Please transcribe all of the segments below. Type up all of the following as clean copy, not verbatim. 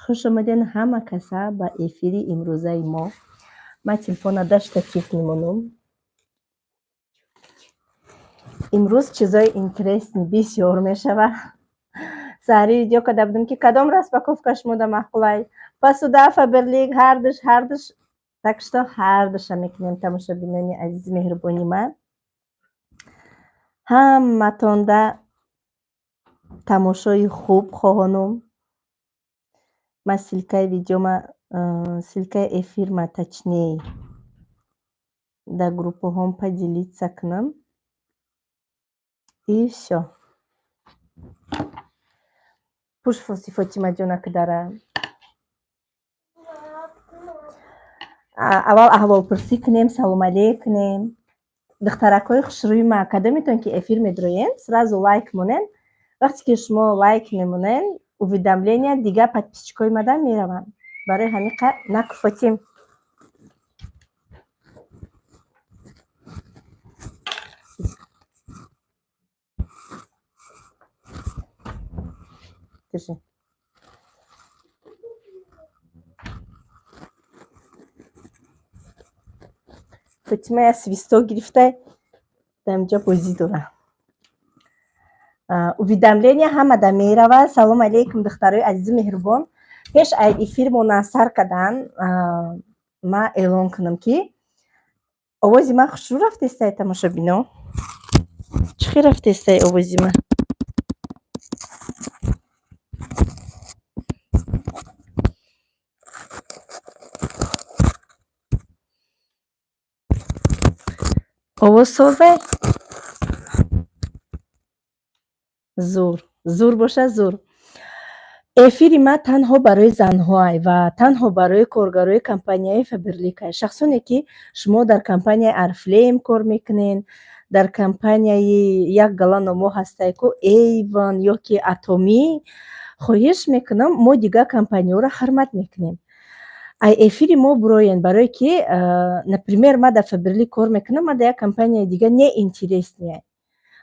خوش آمدین همه کسا به افیری امروزه ما. من تلفن داشته کیف میمونم. امروز چیزای اینترسنی بسیار میشوه. سری ویدیو کده بودم که کدام розпаковкаш мода мақулай. Посуда Фаберлик هردش такшто هردش میکنیم. تماشا بینانی عزیز مهربانی من همتون ده تماشای خوب خواهانم. من سلکه ویدیو ما سلکه افیر ما точнее در گروپ هم поделиться کنم и все. پوش فوسی فاطمه جانا که داره اول احوال پرسی کنیم، سلام علیک کنیم. دخترکای خوشروی ما کدامتون که افیر میدروین сразу лайк مونن. وقتی که شما لایک میمونن уведомления دیگه подписчикای ما در میرون. برای همین نکفتیم. فاطمه свисток گرفته دمجا بازی داره. уведомления همه در میروه. سلام علیکم دخترای عزیز مهربان. پیش ای افیر مون سر کردن ما اعلان کنم که آوازی من خوش رو رفته است. تماشا بینو چخی رفته است آوازی من. آواز سازه زور باشه زور. افیری ما تنها برای زن‌های و تنها برای کارگرای کمپانی فابرلیک. شخصانی که شما در کمپانی ارفلیم کار میکنین، در کمپانی یک گلان ما هسته که ایوان یا که اتمی، خواهش میکنم ما دیگه کمپانی ها را حرمت میکنیم. ای افیری ما براین برای که نپریمیر ما در فابرلیک کار میکنم، ما در یک کمپانی دیگه نه اینترس نیه.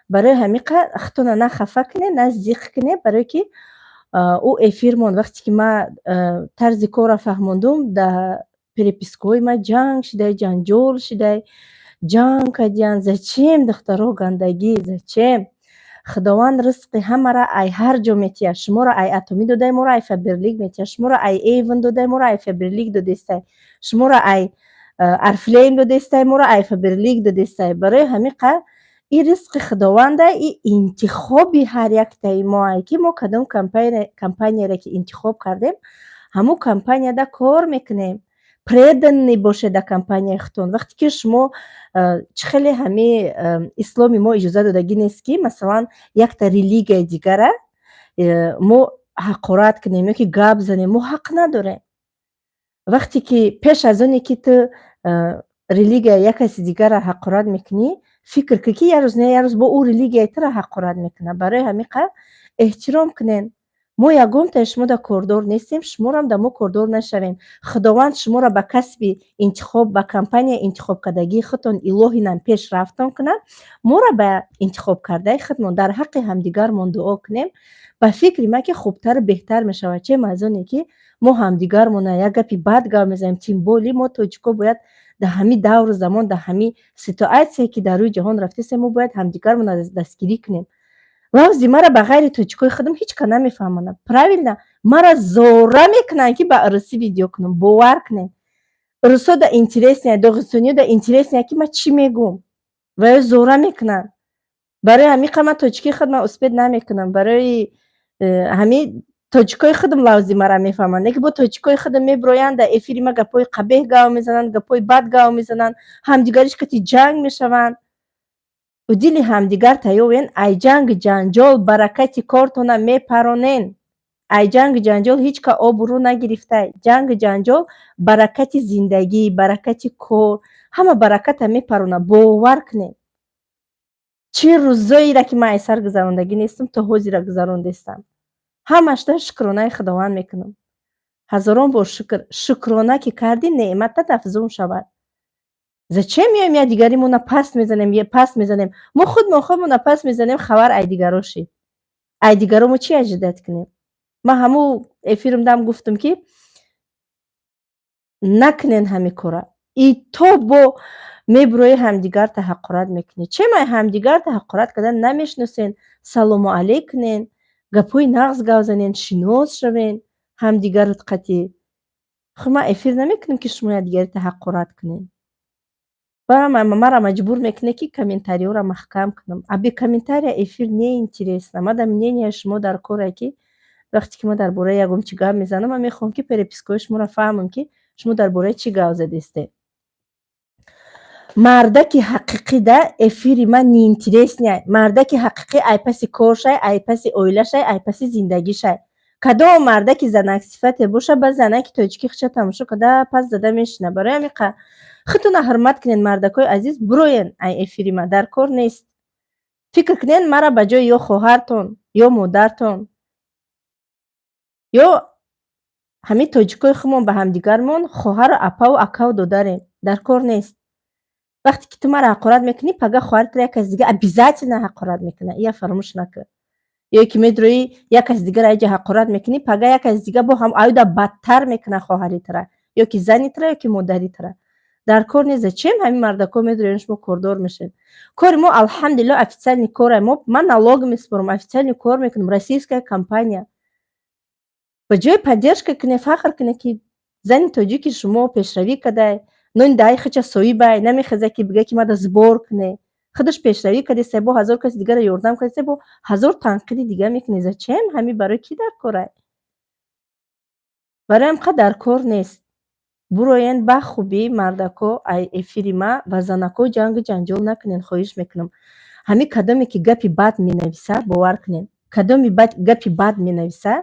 برای همیقه اختونا نه خفه کنه نه زیق کنه. برای که او افیرمون وقتی که ما طرز کار را فهموندم در پریپیسکوی ما جنگ شده، جنجال شده، جنگ کردن. زچیم دخترها گندگی زچیم خداوند رزق همه را ای هر جا میتیه. شما را ای اتمی داده، ما را ای فابرلیک میتیه. شما را ای ایون داده، ما را ای فابرلیک داده. شما را ای ارفلیم داده، ما را ای فابرلیک داده. برای همین این رزق خداونده. این انتخابی هر یک تای ما که ما کدام کمپانی را که انتخاب کردیم همون کمپانی دا کار میکنیم. پریدن باشه در کمپانی اختون. وقتی که شما خیلی همه اسلامی ما اجازه دادگی نیست که مثلا یک تا ریلیگ دیگره ما حقارت کنیم یا که گاب زنیم. ما حق نداره. وقتی که پیش از اونی که تو ریلیگ یک کسی دیگر حقارت میکنی فکر که یه روز نه یه روز با او ریلیگ تر حقارت میکنه. برای همین احترام کنین. ما یگم تا شما در کوردور نیستیم، شما را هم در ما کوردور نشوین. خداوند شما را به کسب انتخاب به کمپانی انتخاب کردگی خودتون الهی نم پیش رفتن کنه. ما را به انتخاب کرده خودمون در حق همدیگر من دعا کنیم. به فکر ما که خوبتر بهتر میشود. چه مزونی که ما همدیگر مون یک گپی بد گام میزنیم. تیم بولی ما توجکو باید در همین دور زمان در همین سیتواسیونی که در روی جهان رفته ما باید همدیگر مون دستگیری کنیم. لفظی مرا به غیر توجکوی خودم هیچ که نمیفهمونم. правильно مرا زوره میکنن که به عروسی ویدیو کنم. باور کنین عروسا در اینترس نه، داغستانی در اینترس نه که من چی میگم و زوره میکنن. برای همین من توجکی خودم اسپید نمیکنم. برای همین توجکای خودم لفظی مرا میفهمن. نه که با توجکای خودم میبروین در افیری ما گپای قبیح گاو میزنن، گپای بد گاو میزنن، همدیگرش کتی جنگ میشون و دیلی همدیگر تایوین. ای جنگ جنجال برکتی کارتون میپرونین. ای جنگ جنجال هیچ که آبرو نگرفته. جنگ جنجال برکتی زندگی، برکتی کار، همه برکت میپرونه. باور کنین چه روزایی را که من سر گذراندگی نیستم تا حوزی را گذراندستم. همش در شکرانه خداوند میکنم. هزاران بار شکرانه که کردی نعمت افزون شود. زچه میایم یا دیگری مون پس میزنیم یا پس میزنیم. ما خودمون پس میزنیم خبر ای دیگرو شید. ای دیگرو ما چی اجدت کنیم. ما همو эфиримдам гуфтам ки накунен ҳамин кора. И то бо мебурои ҳамдигар таҳаққурат мекунед. Чемай ҳамдигар таҳаққурат кардан намешносен, салому алейк кунен, гапҳои нағз гап занен, шинос шавен, ҳамдигарро қати. Хуб ман эфир намекунам ки шумо якдигаро таҳаққурат кунед. Маро маҷбур мекунед ки комментариҳоро маҳкам кунам. А без комментария эфир неинтересно. Ман дар мнение шумо дар коре ки вақте ки мо дар бораи ягон чӣ гап мезанам, ман мехоҳам ки перепискаҳои шуморо фаҳмам ки шумо дар бораи чӣ гап задистед. Мардаки ҳақиқӣ да эфири ман неинтересняй. Мардаки ҳақиқӣ айпаси коршай, айпаси оилашай, айпаси зиндагишай. Кадом мардаки занаксифате боша, ба занаки тоҷикӣ хича тамошо карда пас зада мешина. Барои ҳамин худтона ҳурмат кунед мардакои азиз, буроен ай эфири ман дар кор нест. Фикр кунед мара ба ҷои ё хоҳартон, ё модартон, ё ҳамин тоҷикои худмон ба ҳамдигармон хоҳару апаву акав додарем. Дар кор нест. вақте ки ту маро ҳақорат мекунӣ, пага хоҳартро як каси дигар обязательно ҳақорат мекуна. Ия фаромӯш накун. ё ки медроӣ як каси дигар аҷа ҳақорат мекунӣ, пага як каси дигар бо ҳам аюда бадтар мекуна хоҳаритра, ё ки занитра, ё ки модаритра. Дар кор нест. Зачем ҳамин мардако медроен шумо кордор мешед? Кори мо алҳамдулиллаҳ официальный кора. Ман налог меспорам, официальный кор мекунам. Российская компания. ба ҷои поддержка кунед, фахр кунед ки зани тоҷики шумо пешравӣ кадай, нони даи хича соҳибай, намехеза ки бига ки мада збор куне. Худаш пешравӣ кадеса, бо ҳазор каси дигарро ёрдам кадеса, бо ҳазор танқиди дига мекунед. Зачем? Ҳамин барои кӣ дар корай? Барои ҳам дар кор нест. Буроен ба хубӣ мардако ай эфири ма ва занако ҷангу ҷанҷол накунен, хоҳиш мекунам. Ҳамин кадоме ки гапи бад менависа, бовар кунед. Кадоми гапи бад менависа,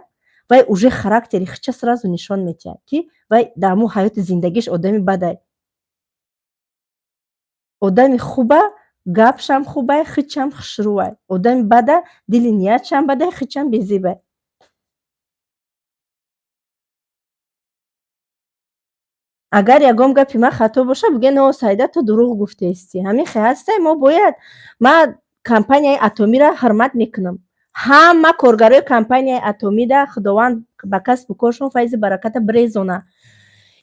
вай уже характери хича сразу нишон медиҳад, ки вай дар мо ҳаёти зиндагиш одами бадай. Одами хуба, гапшам хубай, хичам хушрӯвай. Одами бада, дили ниятшам бадай, хичам безебай. агар ягон гапи ман хато боша, бигӯед о Саида ту дурӯғ гуфтаистӣ. Ҳамин хел ҳастай. Мо бояд, ман компанияи Атомиро ҳурмат мекунам. Ҳама коргарои компанияи Атомида худованд ба касбу коршон файзи бараката бирезона.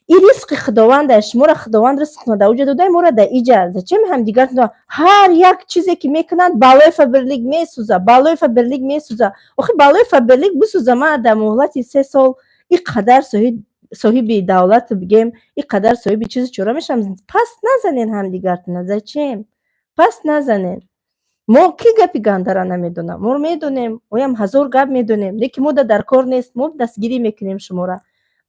И ризқи худованда, шуморо худованд ризқ надаоҷа додай, моро да иҷа. Зачем ҳамдигар ҳар як чизе ки мекунанд балои фаберлик месӯза, балои фаберлик месӯза. Охи балои фаберлик бисӯза, ман дар муҳлати 3 сол иқадар соҳиби давлату бигем, иқадар соҳиби чизи чора мешавам. Паст назанен ҳамдигартона. Зачем? Паст назанен. Мо ки гапи гандара намедонам? Мо медонем, оям ҳазор гап медонем, лекин мо дар кор нест. Мо дастгирӣ мекунем шуморо.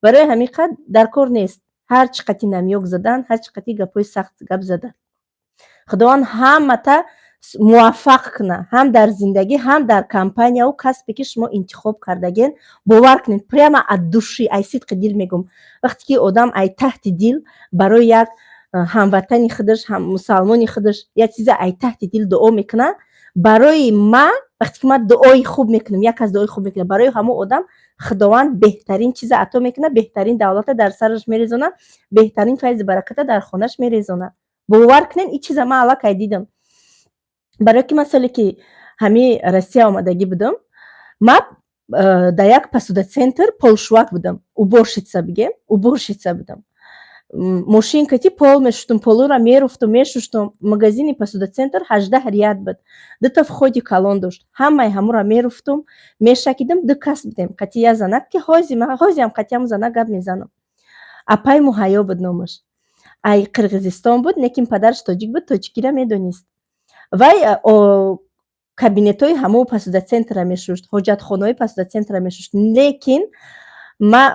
барои ҳамин қад дар кор нест. ҳар чӣ қати намёк задан, ҳар чӣ қати гапҳои сахт гап задан. худованд ҳамата муваффақ куна, ҳам дар зиндагӣ, ҳам дар компанияу касбе ки шумо интихоб кардаген. бовар кунед, прямо аз души, аз сидқи дил мегӯм. вақте ки одам аз таҳти дил барои як ҳамватани худаш, мусалмони худаш як чизе аз таҳти дил дуо мекуна, барои ман вақте ки ман дуои хуб мекунам, як аз дуои хуб мекунам, барои ҳамон одам худованд беҳтарин чиза ато мекуна, беҳтарин давлата дар сараш мерезона, беҳтарин файзи бараката дар хонаш мерезона. бовар кунед, ин чиза ман аллакай дидам. барои ки ман соле ки ҳамин Россия омадагӣ будам, ман дар як посудоцентр полшувак будам. уборщица бигем, уборщица будам. мошинка ки пол мешуштум, полура меруфтум, мешуштум. магазини посудоцентр 18 рият буд. дута входи калон дошт. ҳамаи ҳамонро меруфтум, мешакидам. ду кас будем. қати як занак ки ҳозиам қати ҳамон занак гап мезанам. Апай Муҳайё буд номаш. ай Қирғизистон буд, лекин падараш тоҷик буд, тоҷикиро медонист. вай кабинетҳои ҳамон посудоцентра мешушт, ҳоҷатхонаҳои посудоцентра мешушт. лекин ман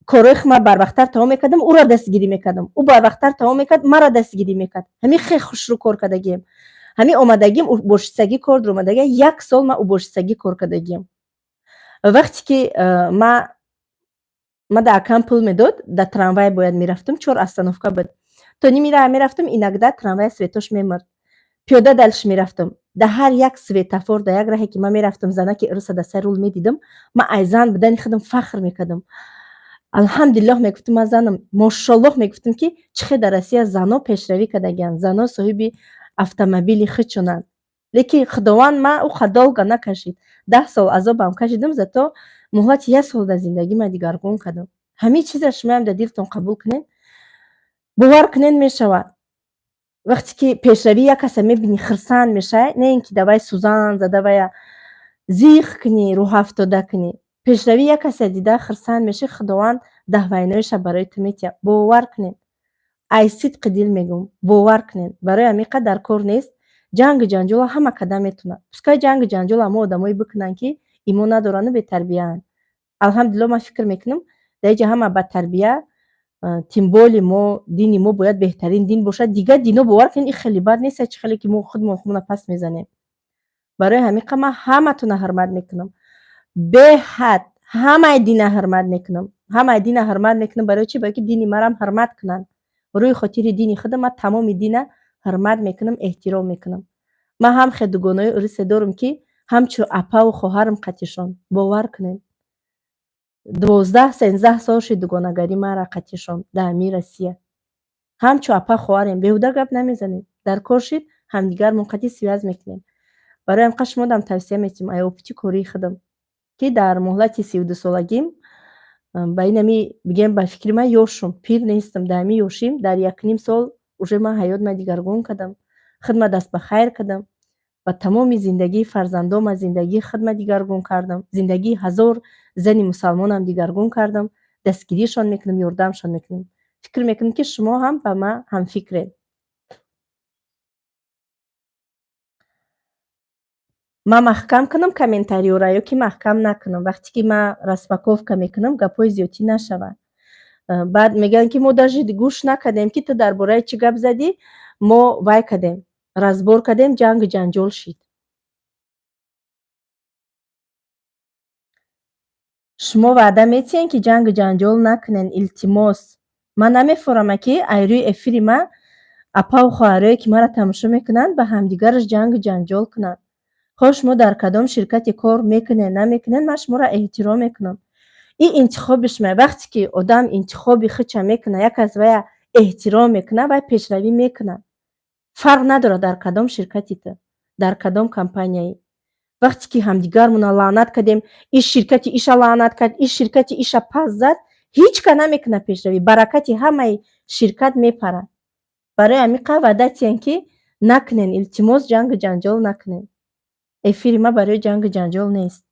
корои худро барвақттар тамом мекардам, ӯро дастгирӣ мекардам. ӯ барвақттар тамом мекард, маро дастгирӣ мекард. ҳамин хеле хушрӯ кор кардагием. ҳамин омадагием уборщицагӣ кор дар омадагиам. як сол ман уборщицагӣ кор кардагием. вақте ки ман дар акам пул медод, дар трамвай бояд мерафтум, 4 остановка буд. то ними раҳ мерафтум, иногда трамвай светош мемард. пиёда далш мерафтум. дар ҳар як светофор, дар як раҳе ки ман мерафтум, занаки ирса дар сар рул медидам, ман аз зан будани худам фахр мекардам. алҳамдулиллоҳ мегуфтам, ман занам, мошаллоҳ мегуфтам ки чӣ хел дар Россия зано пешравӣ кардагианд, зано соҳиби автомобили худшонанд. лекин худованд ман ӯ долго накашид. 10 сол азобам кашидам, зато муҳлати 1 сол дар зиндагима дигаргун кардам. ҳамин чизро шумоям дар дилтон қабул кунед. бовар кунед мешавад. вақте ки пешравии як каса мебинӣ хирсанд мешавад, не ин ки дар вай сӯзан зада вая зиқ кунӣ, рӯҳафтода кунӣ. пешравии як каса дида хирсанд мешавӣ, худованд даҳвайноиша барои ту метиҳад. бовар кунед. ай сидқи дил мегӯм, бовар кунед. барои ҳамин қадр дар кор нест. ҷангу ҷанҷола ҳама кадам метавонад. пускай ҷангу ҷанҷола ҳама одамое бикунанд ки имон надорану бетарбияанд. алҳамдулилло ман фикр мекунам дар инҷа ҳама ба тарбия, тим боле мо дини мо бояд беҳтарин дин бошад. дигар дино бовар кунед ин хеле бад нест, чи хеле ки мо худмон худмона пас мезанем. барои ҳамин қадр ман ҳаматонро ҳурмат мекунам. беҳад ҳамаи динро ҳурмат мекунам. ҳамаи динро ҳурмат мекунам. барои чӣ? барои ки дини марам ҳурмат кунанд. рӯи хотири дини худам ман тамоми динро ҳурмат мекунам, эҳтиром мекунам. ман ҳам хе дугонаи урисе дорам ки ҳамчун апаву хоҳарам қатишон. бовар кунед. 12-13 сол шуд дугонагарӣ маро қатишон дар ҳамин Россия. ҳамчун апа хоҳарем, беҳуда гап намезанем. дар кор шуд ҳамдигармон қатъи связ мекунем. барои ҳам қад шумодам тавсия метиҳам ай опити кории худам ки дар муҳлати 32 солагим ба инами бигем ба фикри ман ёш шум, пир нестам. дар ҳамин ёшим дар 1.5 сол уже ман ҳаётма дигаргун кардам. худма даст ба хайр кардам. ба тамоми зиндагии фарзандома зиндагии худма дигаргун кардам. зиндагии ҳазор зани мусалмонам дигаргун кардам. дастгиришон мекунам, ёрдамшон мекунам. фикр мекунам ки шумо ҳам ба ман ҳамфикред. ман маҳкам кунам комментариёра ё ки маҳкам накунам. вақте ки ман распаковка мекунам гапҳои зиёдӣ нашавад. баъд мегӯянд ки мо даже гӯш накардем ки ту дар бораи чӣ гап задӣ, мо вай кардем, разбор кардем, ҷангу ҷанҷол шид. шумо ваъда метиҳем ки ҷангу ҷанҷол накунен, илтимос. ман намефаҳмам ки ай рӯи эфири ман апаву хоҳарое ки маро тамошо мекунанд ба ҳамдигараш ҷангу ҷанҷол кунанд. хоҳ шумо дар кадом ширкате кор мекунед намекунед, ман шуморо эҳтиром мекунам. ин интихоби шумояст. вақте ки одам интихоби худша мекунад, як аз вая эҳтиром мекунад, вай пешравӣ мекунад. фарқ надорад дар кадом ширкати ту, дар кадом компанияи. вақте ки ҳамдигармонро лаънат кардем, ин ширкати иша лаънат кард, ин ширкати иша пас зад, ҳеҷ кас намекунад пешравӣ. баракати ҳамаи ширкат мепарад. барои ҳамин қадр ваъда диҳем ки накунен, илтимос ҷангу ҷанҷол накунен. эфири ман барои ҷангу ҷанҷол нест.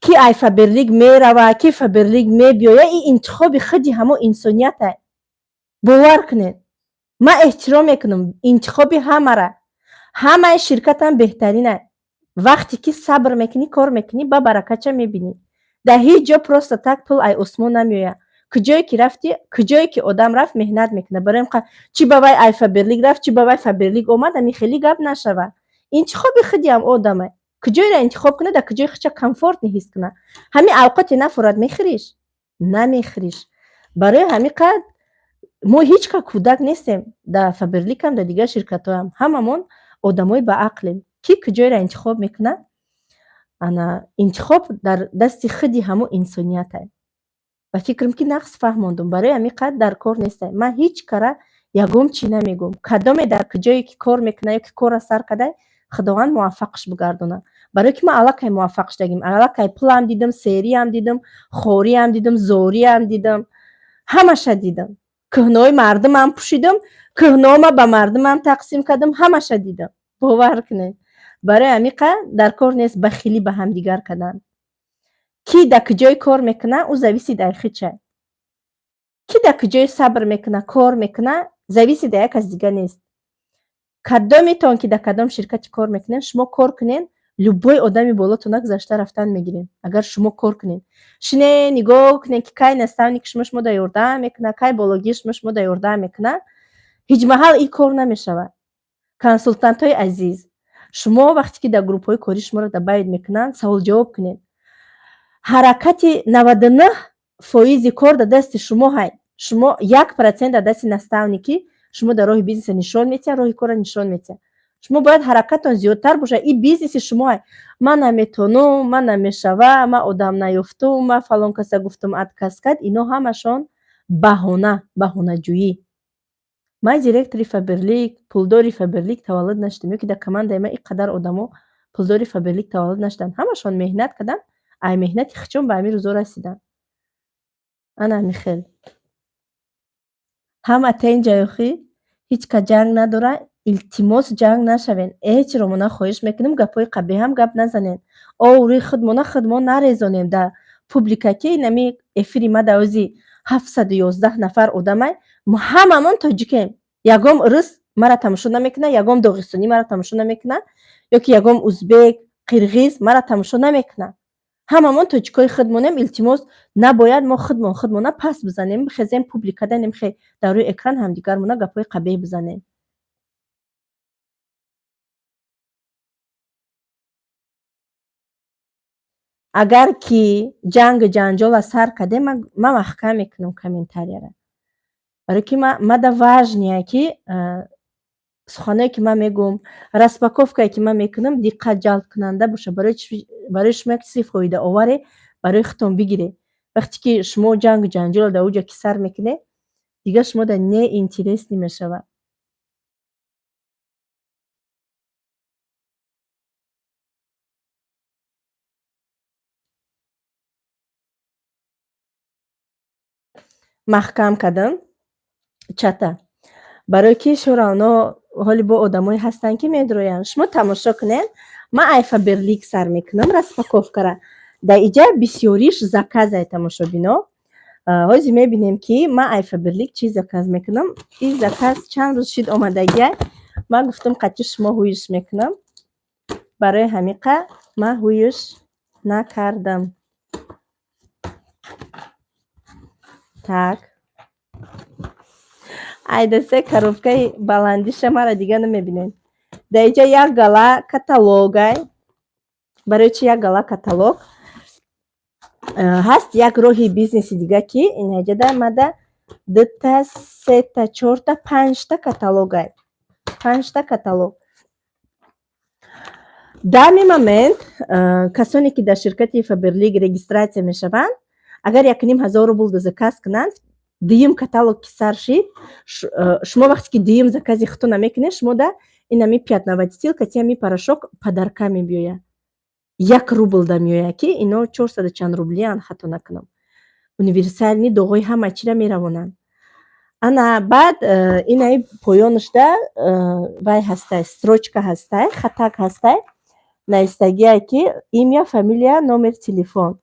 ки ай фаберлик меравад, ки фаберлик мебиёяд, ин интихоби худи ҳамон инсоният аст. бовар кунед. ман эҳтиром мекунам интихоби ҳамаро. ҳамаи ширкатам беҳтарин аст. вақте ки сабр мекунӣ, кор мекунӣ, ба баракатша мебинӣ. дар ҳеҷ ҷо просто так пул ай осмон намеояд. куҷое ки рафтӣ, куҷое ки одам рафт меҳнат мекунад. барои ин қадр чӣ ба вай ай фаберлик рафт, чӣ ба вай фаберлик омад, ҳамин хеле гап нашавад. интихоби худи ҳам одам аст. куҷоеро интихоб кунад, дар куҷои худша комфортни ҳис кунад. ҳамин авқоти нафурад мехӯриш? намехӯриш. барои ҳамин қадр мо ҳеҷ қадр кӯдак нестем. дар фаберликам, дар дигар ширкатҳоям ҳамамон одамои баақлем. ки куҷоеро интихоб мекунад, ана интихоб дар дасти худи ҳамон инсоният аст. ва фикрам ки нақс фаҳмондум. барои ҳамин қадр дар кор нестем. ман ҳеҷ кара ягон чӣ намегӯм. кадоме дар куҷое ки кор мекунад ё ки корро сар карда, худованд муваффақш бигардонад. барое ки ман аллакай муваффақ шудагим. аллакай пулам дидам, сериям дидам, хориям дидам, зориям дидам, ҳамаша дидам. кӯҳнои мардумам пӯшидам, кӯҳноама ба мардумам тақсим кардам, ҳамаша дидам. бовар кунед. барои ҳамин қадр дар кор нест бахилӣ ба ҳамдигар кардан. ки дар куҷое кор мекунад, ӯ зависит дар худша. ки дар куҷое сабр мекунад, кор мекунад, зависит дар як кас дигар нест. кадометон ки дар кадом ширкати кор мекунед, шумо кор кунед, любой одами болотона гузашта рафтан мегиред. агар шумо кор кунед, шине нигоҳ кунед ки кай наставник шумо дар ёрдам мекунад, кай бологир шумо дар ёрдам мекунад, ҳеҷ маҳал ин кор намешавад. консултантҳои азиз, шумо вақте ки дар группҳои кори шуморо дабайт мекунанд, саволҷавоб кунед. ҳаракати 99% кор дар дасти шумо ҳаст. шумо 1% дар дасти наставники, шумо дар роҳи бизнеса нишон метиҳад, роҳи корро нишон метиҳад. шумо бояд ҳаракатон зиёдтар бошад. ин бизнеси шумо ҳаст. ман наметонум, ман намешавам, ман одам наёфтум, ман фалон каса гуфтум отказ кард. ино ҳамашон баҳона, баҳонаҷӯӣ. ман директори Фаберлик, пулдори Фаберлик таваллуд наштам, ё ки дар командаи ман ин қадар одамо пулдори Фаберлик таваллуд наштанд. Ҳамашон меҳнат карданд, ай меҳнати хичон ба ҳамин рӯзо расиданд. Ана михел. Ҳама тенҷаёхӣ ҳеҷ ка ҷанг надора, илтимос ҷанг нашавен. Эҳтиромона хоҳиш мекунем, гапҳои қабеҳам гап назанем. Овури худмона худмо нарезонем дар публика ки инами эфири ма дар ҳози 711 нафар одамай, ҳамамон тоҷикем. Ягом рус мара тамошо намекунад, ягом доғистонӣ мара тамошо намекунад, ё ки ягом узбек, қирғиз мара тамошо намекунад. Ҳамамон тоҷикои худмонем. Илтимос набояд мо худмона пас бизанем, бихезем публикада немхе дар рӯи экран ҳамдигармона гапҳои қабеҳ бизанем. Агар ки ҷангу ҷанҷол аз сар кардем, ман маҳкам мекунам комментарияро. Барои ки мада важния ки суханое ки ман мегӯям, распаковкае ки ман мекунам диққат ҷалб кунанда бошад. Барои шумо як чизи фоидаоваре барои худтон бигиред. Вақте ки шумо ҷангу ҷанҷол дар оҷа ки сар мекунед, дигар шумо дар не интерес намешавад. маҳкам кардам чата. Барои ки шӯравно ҳоли бо одамое ҳастанд ки медроянд. Шумо тамошо кунед, ман ай Фаберлик сар мекунам распаковкара. Дар иҷа бисёриш заказай тамошобино. Ҳозир мебинем ки ман ай Фаберлик чӣ заказ мекунам. Ин заказ чанд рӯз шид омадагиай. Ман гуфтам қатъи шумо ҳуиш мекунам. Барои ҳамиқа ман ҳуиш накардам. Так. Айда се коробкаи баландиша мара дигар намебинем. Дар иҷа як гала каталогай. Барои чи як гала каталог? Ҳаст як роҳи бизнеси дигар ки инаҷада мада 2, 3, 4, 5 каталогай. 5 каталог. Дар ин момент касоне ки дар ширкати Фаберлик регистратсия мешаванд, агар 1500 рубл заказ кунанд, дуюм каталог ки сар шид, шумо вақте ки дуюм закази худтона мекунед, шумо да инами пятноватитил катиями порошок падарка мебиёяд. 1 рубл да меояд ки ино 400 чанд рублиан хато накунам. Универсални доғои ҳама чира меравонанд. Ана баъд инаи поёнашда вай ҳастай, строчка ҳастай, хатак ҳастай. Навистагиае ки имя, фамилия, номер телефон.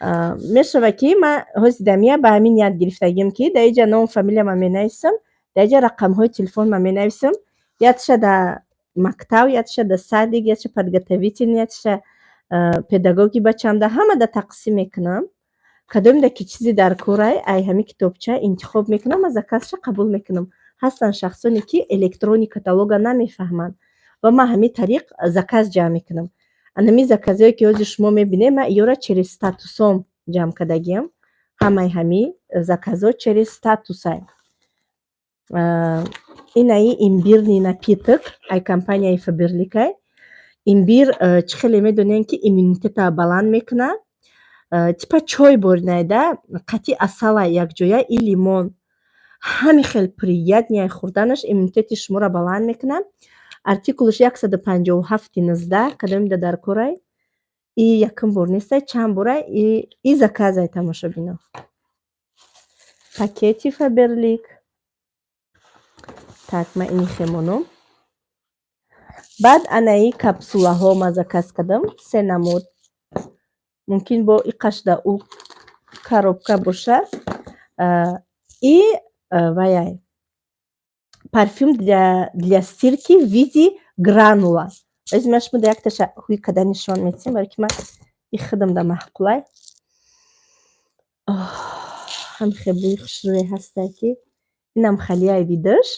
Мешава ки ман ҳозир дамия ба ҳамин ният гирифтагиам ки дар иҷа ном фамилияма менависам, дар иҷа рақамҳои телефонма менависам. Якша дар мактаб, якша дар садик, якша подготовительный, якша педагоги бачамда ҳамада тақсим мекунам. Кадомда ки чизи дар корай, ай ҳамин китобча интихоб мекунам ва заказша қабул мекунам. Ҳастанд шахсоне ки электронии каталога намефаҳманд ва ман ҳамин тариқ заказ ҷамъ мекунам. Анами заказое ки ҳозир шумо мебинед, ман иёра через статусом ҷамъ кардагиам. Ҳамаи ҳамин заказҳо через статусай. Инаи имбирный напиток ай компанияи Фаберликай. Имбир чӣ хеле медонем ки иммунитета баланд мекунад. Типа чой боринайда қатъи асалай якҷоя и лимон. Ҳамин хел приятнияи хӯрданаш иммунитети шуморо баланд мекунад. Артикулаш 157/19 кадомида дар корай. И якум бор нестай, чанд борай и заказай тамошобино. Пакети Фаберлик. Так, ман ини хемонам. Баъд анаи капсулаҳо ман заказ кардам. 3 намуд. Мумкин бо иқашда у коробка бошад. И ваяй. Парфюм для стирки в виде гранула. Ҳозир ман шумода якташа ҳуи када нишон медиҳам, барои ки ман и худам да маҳқулай. ҳамин хел бӯи хушрӯе ҳастай ки инам халияи видош.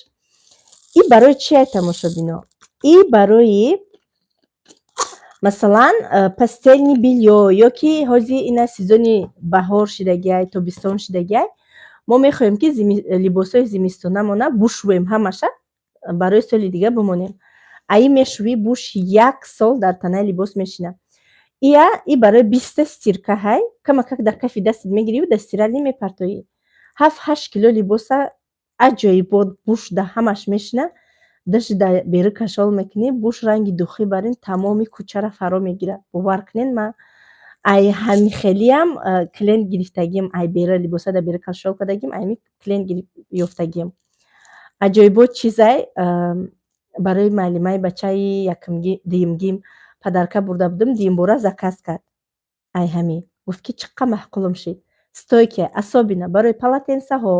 И барои чия тамошобино? И барои масалан пастелни бильё ё ки ҳозир ина сезони баҳор шидагиай, тобистон шидагиай. Мо мехоҳем ки либосҳои зимистонамона бушӯем ҳамаша барои соли дигар бимонем. Аи мешӯӣ буш 1 сол дар танаи либос мешинад. И барои 20 стирка ҳай, камакак дар кафи дастат мегирӣ ва дар стиралӣ мепартоӣ. 7-8 кило либоса аҷоибот буш да ҳамаш мешина, дашти да бери кашол мекунӣ, буш ранги духӣ барин тамоми кӯчаро фаро мегирад. бовар кунед ман ай ҳами хелиам клиент гирифтагием, ай бера либоса да бери кашол кардагием, айми клиент ёфтагием. аҷоибот чизай барои маълимаи бачаи якумги дуюмгим падарка бурда будам, дуюмбора заказ кард. ай ҳами гуфт ки чиққа маҳқулум шид. стойки асобина барои полотенсаҳо,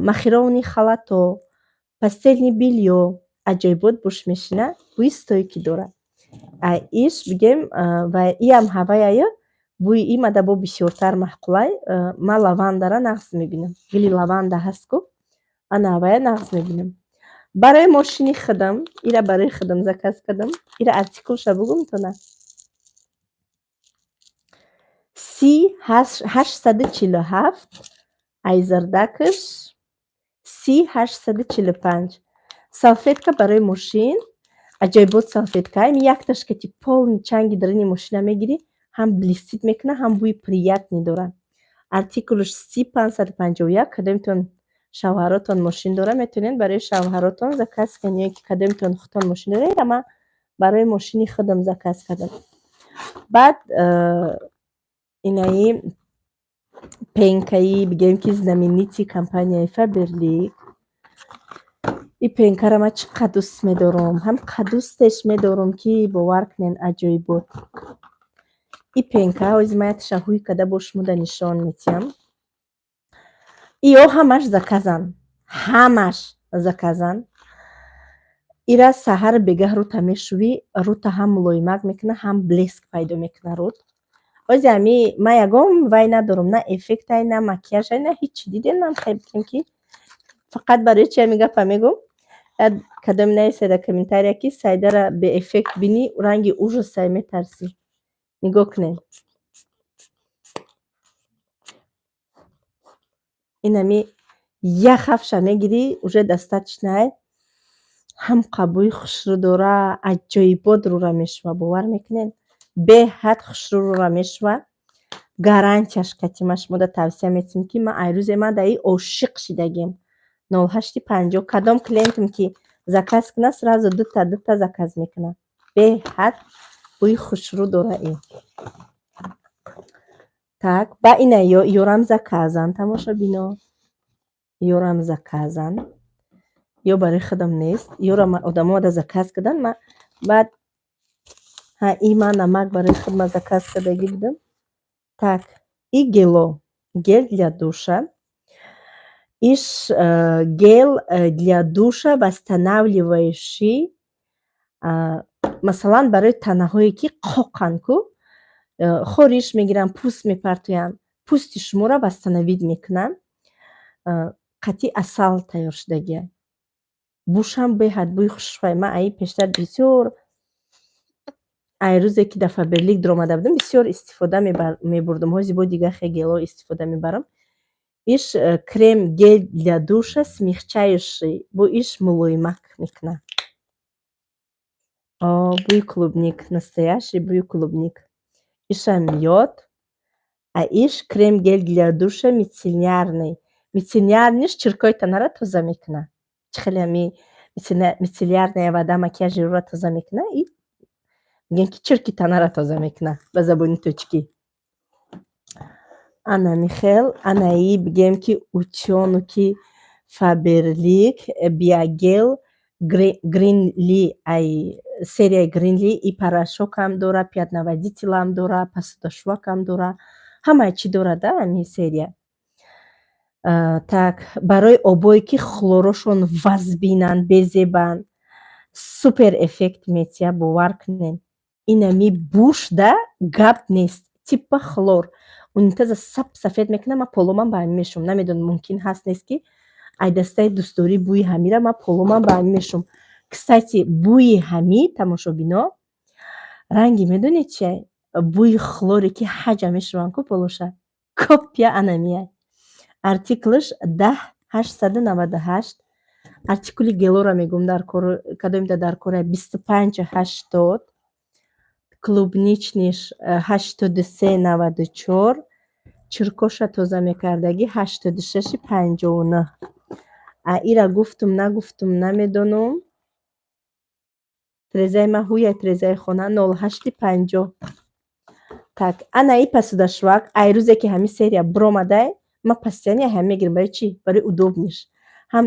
махировни халато, постелни бельё, аҷоибот буш мешина, бӯи стойки дорад. иш бигем ва иам ҳаваяё бӯи имада бо бисёртар маҳқулай. ман лавандара нағз мебинам. гули лаванда ҳастку, ана ҳавая нағз мебинам. барои мошини худам, ира барои худам заказ кардам. ира артикулша бугум то на? C847 айзардакш C845 салфетка барои мошин. аҷоибот салфетка. Ами як ташкати полни чанги дарини мошина мегирӣ, ҳам блистит мекуна, ҳам бӯи приятни дорад. артикулш C551. кадомтон шавҳаротон мошин дора, метавонед барои шавҳаротон заказ кунед, ё ки кадомтон худтон мошин дора. ира ман барои мошини худам заказ кардам. баъд инаи пенкаи бигем ки знаменити компанияи Faberlic. и пенкара ман чиққадр дӯст медорам, ҳам дӯстеш медорам ки бовар кунед аҷоибот. и пенка ҳози ман як шаҳуи када бо шумо да нишон медиҳам. иё ҳамаш заказан. ира саҳар бегаҳ рута мешувӣ, рута ҳам мулоимак мекуна, ҳам блеск пайдо мекуна рут. ҳози ами ман ягон вай надорам, на эффектай, на макияжай, на ҳичи. дидем ман хеле гуфтам ки фақат барои чи ами гапа мегӯм. кадом нависед дар комментария ки сайдара беэффект бинӣ, ранги ужасай метарсӣ. нигоҳ кунед. инами як ҳафша мегирӣ, уже достаточнай. ҳам қабӯи хушрӯ дора, аҷоибот рура мешува. бовар мекунед? беҳад хушрӯ рура мешува. гарантияш катима шумода тавсия метиҳам ки ман айрӯзе ман даи ошиқ шидагием. 0850 кадом клиентам ки заказ куна сразу дута заказ мекуна. беҳад бӯи хушрӯ дора. так ба ина ёрам заказан, тамошобино, ёрам заказан. ё барои худам нест, ёрам одамо да заказ кардан. ман баъд и ман намак барои худам заказ кардагӣ будам. так и гел для душа. иш гел для душа восстанавливающий, масалан барои танаҳое ки қоқанку, хориш мегиранд, пӯст мепартоянд, пӯсти шуморо восстановид мекунанд. қатъи асал тайёр шудагия. бушам беҳад бӯи хушфай. ман аи пештар бисёр айрӯзе ки дар Faberlic даромада будам бисёр истифода мебурдам. ҳози бо дигар хеле гело истифода мебарам. иш крем гел для душа смягчающий, бо иш мулоимак мекуна. бӯи клубник, настоящий бӯи клубник. ишам миёд. иш крем гел для душа мицеллярный. мицеллярниш чиркои танаро тоза мекуна. чӣ хеле ами мицеллярная вода макияжиро тоза мекуна. мегӯям ки чирки танаро тоза мекуна ба забони точкӣ. ана михел анаи бигем ки утёну ки Faberlic биогел Greenly, ай серияи Greenly и порошокам дора, пятноводителам дора, посудошвакам дора, ҳамаи чӣ дора да ами серия. так барои обое ки хлорошон вазбинанд, безебанд, супер эффект метиҳа. бовар кунед. инами буш да гап нест. типа хлор унитаза сафед мекуна. ман поломан ба ҳамин мешум. намедонам мумкин ҳаст нест ки ай дастаи дӯстдорӣ бӯи ҳамира ман поломан ба ҳамин мешум. кстати бӯи ҳами тамошобино ранги медонед чия? бӯи хлоре ки ҳаҷа мешаванку полоша. копия анамия. артиклш 10898. артикули гелора мегӯм дар кадомида дар кора 2580. клубничниш 8394. чиркоша тоза мекардагӣ 8659. ира гуфтум нагуфтум намедонум. Тирезаи ма ҳуя тирезаи хона 0850. Так анаи пасудашвак ай рӯзе ки ҳамин серия биромадай ма постоянно ҳам мегирам. Барои чӣ? Барои удобниш. Ҳам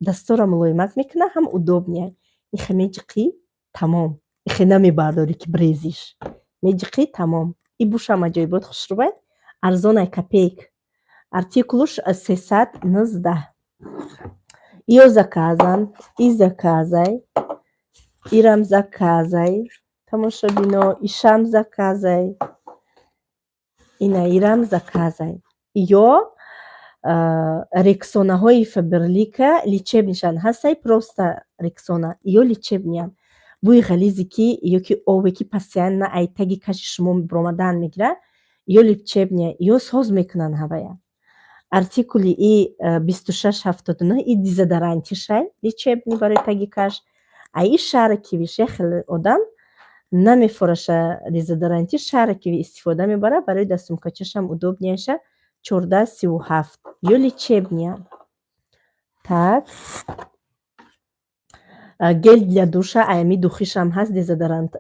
дастора мулоимат мекунад, ҳам удобния. Ихе меҷиқӣ тамом. Ихе намебардорӣ ки брезиш. Меҷиқӣ тамом. И бушам аҷоибот хушрӯбай. Арзонай копейк. Артикулуш 319. Ё заказан, и заказай, ирам заказай. Тамошобино, ишам заказай. Ина ирам заказай. Ё рексонаҳои Фаберлика лечебнишан ҳастай, просто рексона. Ё лечебниян. Бӯи ғализе ки ё ки обе ки постоянно ай таги каши шумо биромадан мегира, ё лечебния, ё соз мекунан ҳавая. Артикули и 2679 и дезодорантишай лечебни барои таги каш. А и шаракивиш яхеле одам намефораша дезодоранти, шаракиви истифода мебара барои дастумкачашам удобнияша 1437. Ё лечебния. Так. Гел для душа аями духишам ҳаст,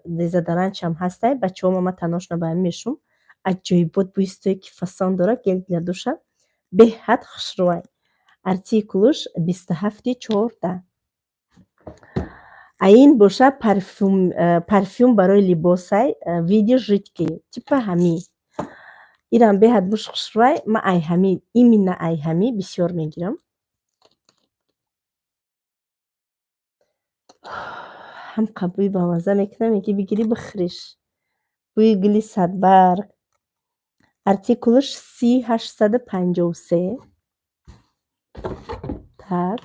дезодорантшам ҳастай. Бачаҳома ма таношна ба ҳамин мешум. Аҷоибот бӯи ки фасон дорад гел для душа. Беҳад хушрӯай. Артикулуш 2714. Аин боша парфюм барои либосай, види жидкий, типа ҳами. Ирам беҳад буш хушрӯай. Ма айҳами, именно айҳами бисёр мегирам. ҳам қабӯи бамаза мекунам, меги бигирӣ бихӯриш. Бӯи гули садбарг. Артикулуш 3853. Так.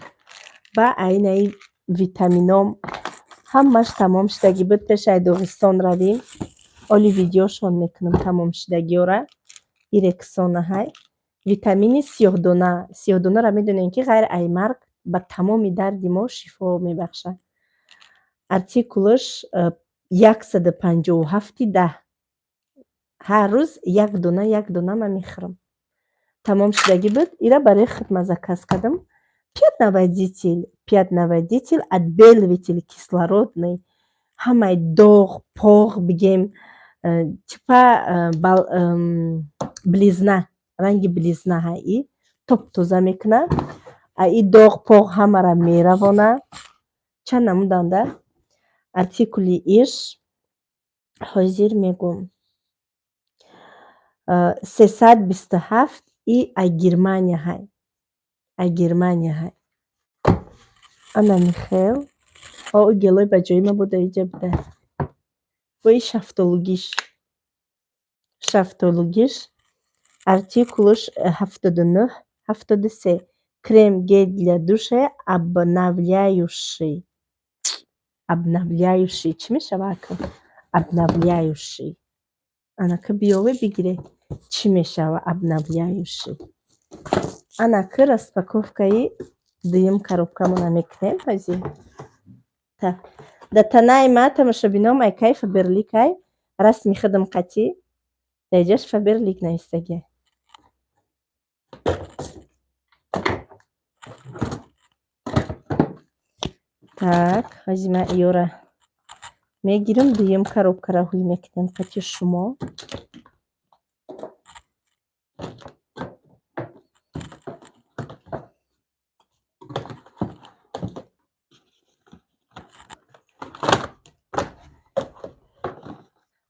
Ба айнаи витамином ҳамаш тамом шидагӣ буд. Пеши ай Доғистон равем, оли видеошон мекунам тамомшидагиёра. И рексонаҳай. Витамини сиёҳдона. Сиёҳдонара медонем ки ғайри аймарг ба тамоми дарди мо шифо мебахшад. Артикулуш 15710. Ҳар рӯз як дона ман мехӯрам. Тамом шидагӣ буд. Ира барои хидмат заказ кардам. 5,9 отбеливатель кислородный. Ҳамаи доғ, поғ бигем типа близна, ранги близна ҳаи топ-тоза мекунад. И доғ, поғ ҳамара меравонад. Чанд намуданда? Артикули иш ҳозир мегӯм 327 и агирманияҳай. Агирманияҳай. Ана михел. О гелой ба ҷои ма буда иҷа буда. Бои шафтологиш. Шафтологиш. Артикулуш 7973. Крем гель для душа обновляющий. Обновляющий. Чӣ мешава ака? Обновляющий. Анака биёве бигире. Чӣ мешава обновляющий? Анака распаковкаи дуюм коробкамона мекунем ҳозир. Так. Да танаи ма тамошобином айкай Фаберликай расми хидмқатӣ. Даиҷаш Фаберлик навистагия. Так, ҳозир ма иёра мегирам, дуюм коробкара ҳуй мекунем қати шумо.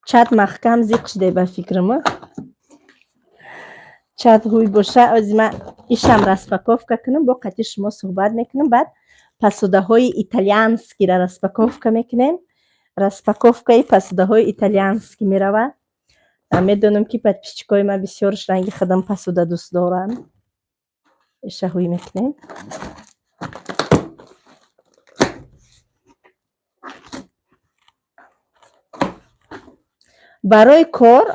чад маҳкам зиқ шудай ба фикрама. Чад ҳуй боша. Озир ма ишам распаковка кунам, бо қати шумо суҳбат мекунам. Баъд посудаҳои итальянскира распаковка мекунем. Распаковкаи посудаҳои итальянскӣ меравад. Медонам ки подписчикои ма бисёрш ранги хидм посуда дӯст доранд. Иша ҳуй мекунем. барои кор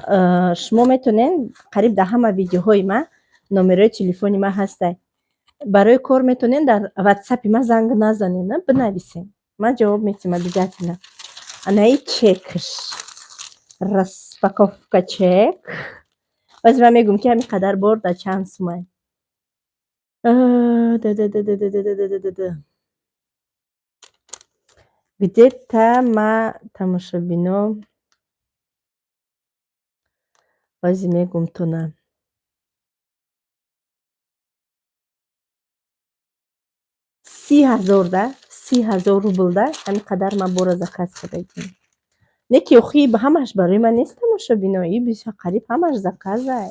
шумо метонед қариб дар ҳама видеоҳои ма номерои телефони ма ҳастай. Барои кор метонед дар ватсапи ма занг назанед, бинависед. Ман ҷавоб метим обязательно. Анаи чекш. Распаковка чек. Баъзе ман мегӯям ки ҳамин қадар борда чанд сумай. Где-то тамошобино баъзе мегӯм ту на. 30,000 да, 30,000 рубл да, ҳамин қадар ман бора заказ кардагим. Не ки охи ҳамаш барои ман нест тамошобино, и бисёр қариб ҳамаш заказай.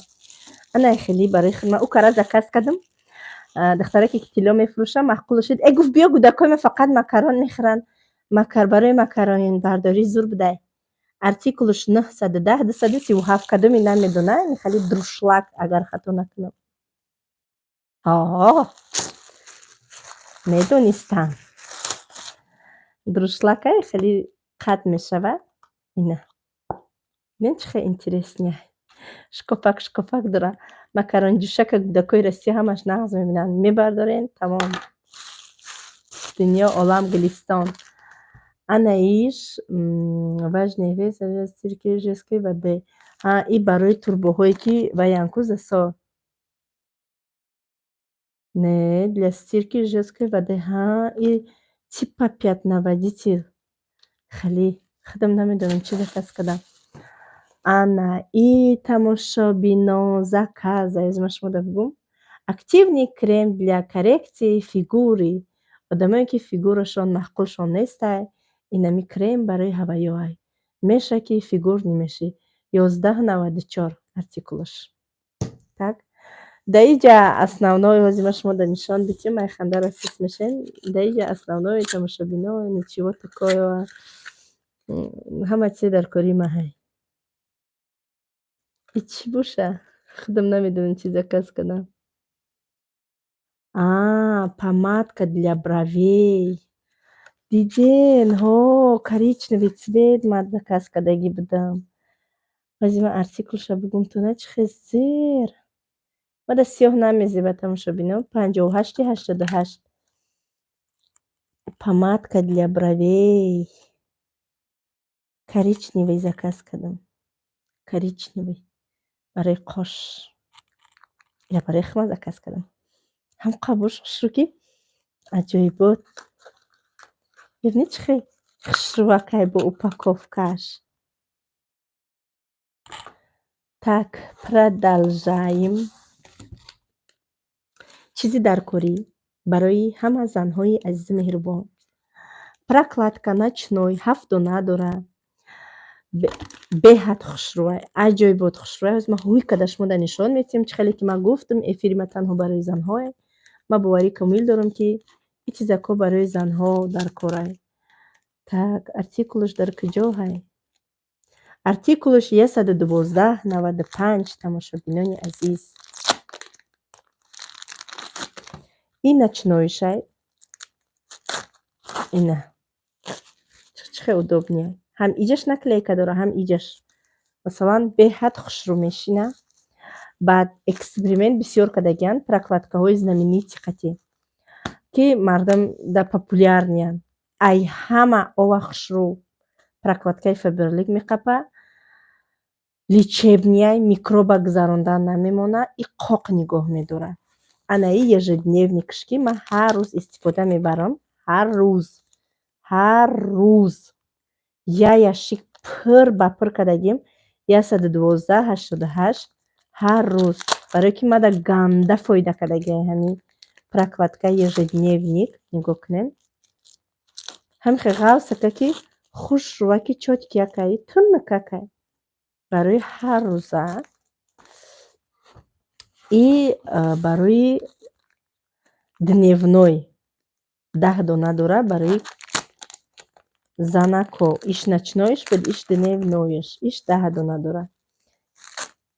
Ана хеле барои ман ӯ кара заказ кардам. Духтараке ки тилло мефурӯшад маъқул шуд. Гуфт биё кӯдакои ман фақат макарон мехӯранд. Барои макаронбардорӣ зур будай. Артикулаш 910 237 кадоми намедона, хали друшлак агар хато накунам. Медонистам. Друшлакай хеле қатъ мешавад. Ина. Бинед чӣ хеле интересняй. Шкопак дора. Макаронҷӯшака кӯдакои Россия ҳамаш нағз мебинанд. Мебардорен тамом. Дунё олам гулистон. Ана иш важные вещи стирки жесткой воды. И барои турбоҳое ки ва янкуза со. Не, для стирки жесткой воды. И типа пятноводитель. Хеле худам намедонам чӣ заказ кардам. Ана и тамошобино заказа язма шумо бигӯм. Активный крем для коррекции фигуры. Одамое ки фигурашон маъқулшон нестай, инами крем барои ҳаваёай. Меша ки фигурни мешӣ. 1194 артикулаш. Так. Да иҷа основное ҳозир ма шумо да нишон дитим, ман ханда расис мешен. Да иҷа основное тамошобино ничего такое. Ҳама чизе дар кори ма ҳай. И чӣ боша? Худам намедонам чӣ заказ кардам. Помадка для бровей. Диден, коричневый цвет ман заказ кардаги будам. Ҳозир ман артикулша бигӯм ту на чӣ хел зер. Мада сиёҳ намезеба тамошобино. 5888. Помадка для бровей. Коричневый заказ кардам. Коричневый. Барои қош. Я барои хима заказ кардам. Ҳам қабуш хушрӯки аҷоибот. Бибинед чӣ хел хушрӯвакай бо упаковкааш. Так, продолжаем. Чизи дар кори барои ҳама занҳои азизи меҳрубон. Прокладка ночной 7 дона дора. Беҳад хушрӯвай. Аҷоибот хушрӯвай. Ҳозир ман ҳуй када шумода нишон медиҳам. Чӣ хеле ки ман гуфтам эфири ман танҳо барои занҳое. Ман боварӣ комил дорам ки ин чизако барои занҳо дар корай. Так, артикулаш дар куҷо ҳай? Артикулаш 11295 тамошобинони азиз. И ночноишай. Ина. Чӣ хел удобнее. Ҳам иҷаш наклейка дора, ҳам иҷаш. Масалан, беҳад хушрӯ мешина. Баъд эксперимент бисёр кардагианд прокладкаҳои знаменити қатӣ. Ки мардам да популярниянд. Ай ҳама ова хушрӯ прокладкаи Фаберлик меқапа. Лечебнияй микроба гузарондан намемона. И қоқ нигоҳ медорад. Ана и ежедневникш ки ман ҳар рӯз истифода мебарам. Ҳар рӯз. Я ящик пур ба пур кардагим. 11288 ҳар рӯз. Барое ки мада ганда фоида кардаги ҳамин прокладкаи ежедневник. Нигоҳ кунем. Ҳамин хел ғавсака ки хушрӯваки чотки якай туннакакай. Барои ҳар рӯза. И барои дневной 10 дона дора барои занако. Иш ночноиш буд, иш дневноиш. Иш 10 дона дора.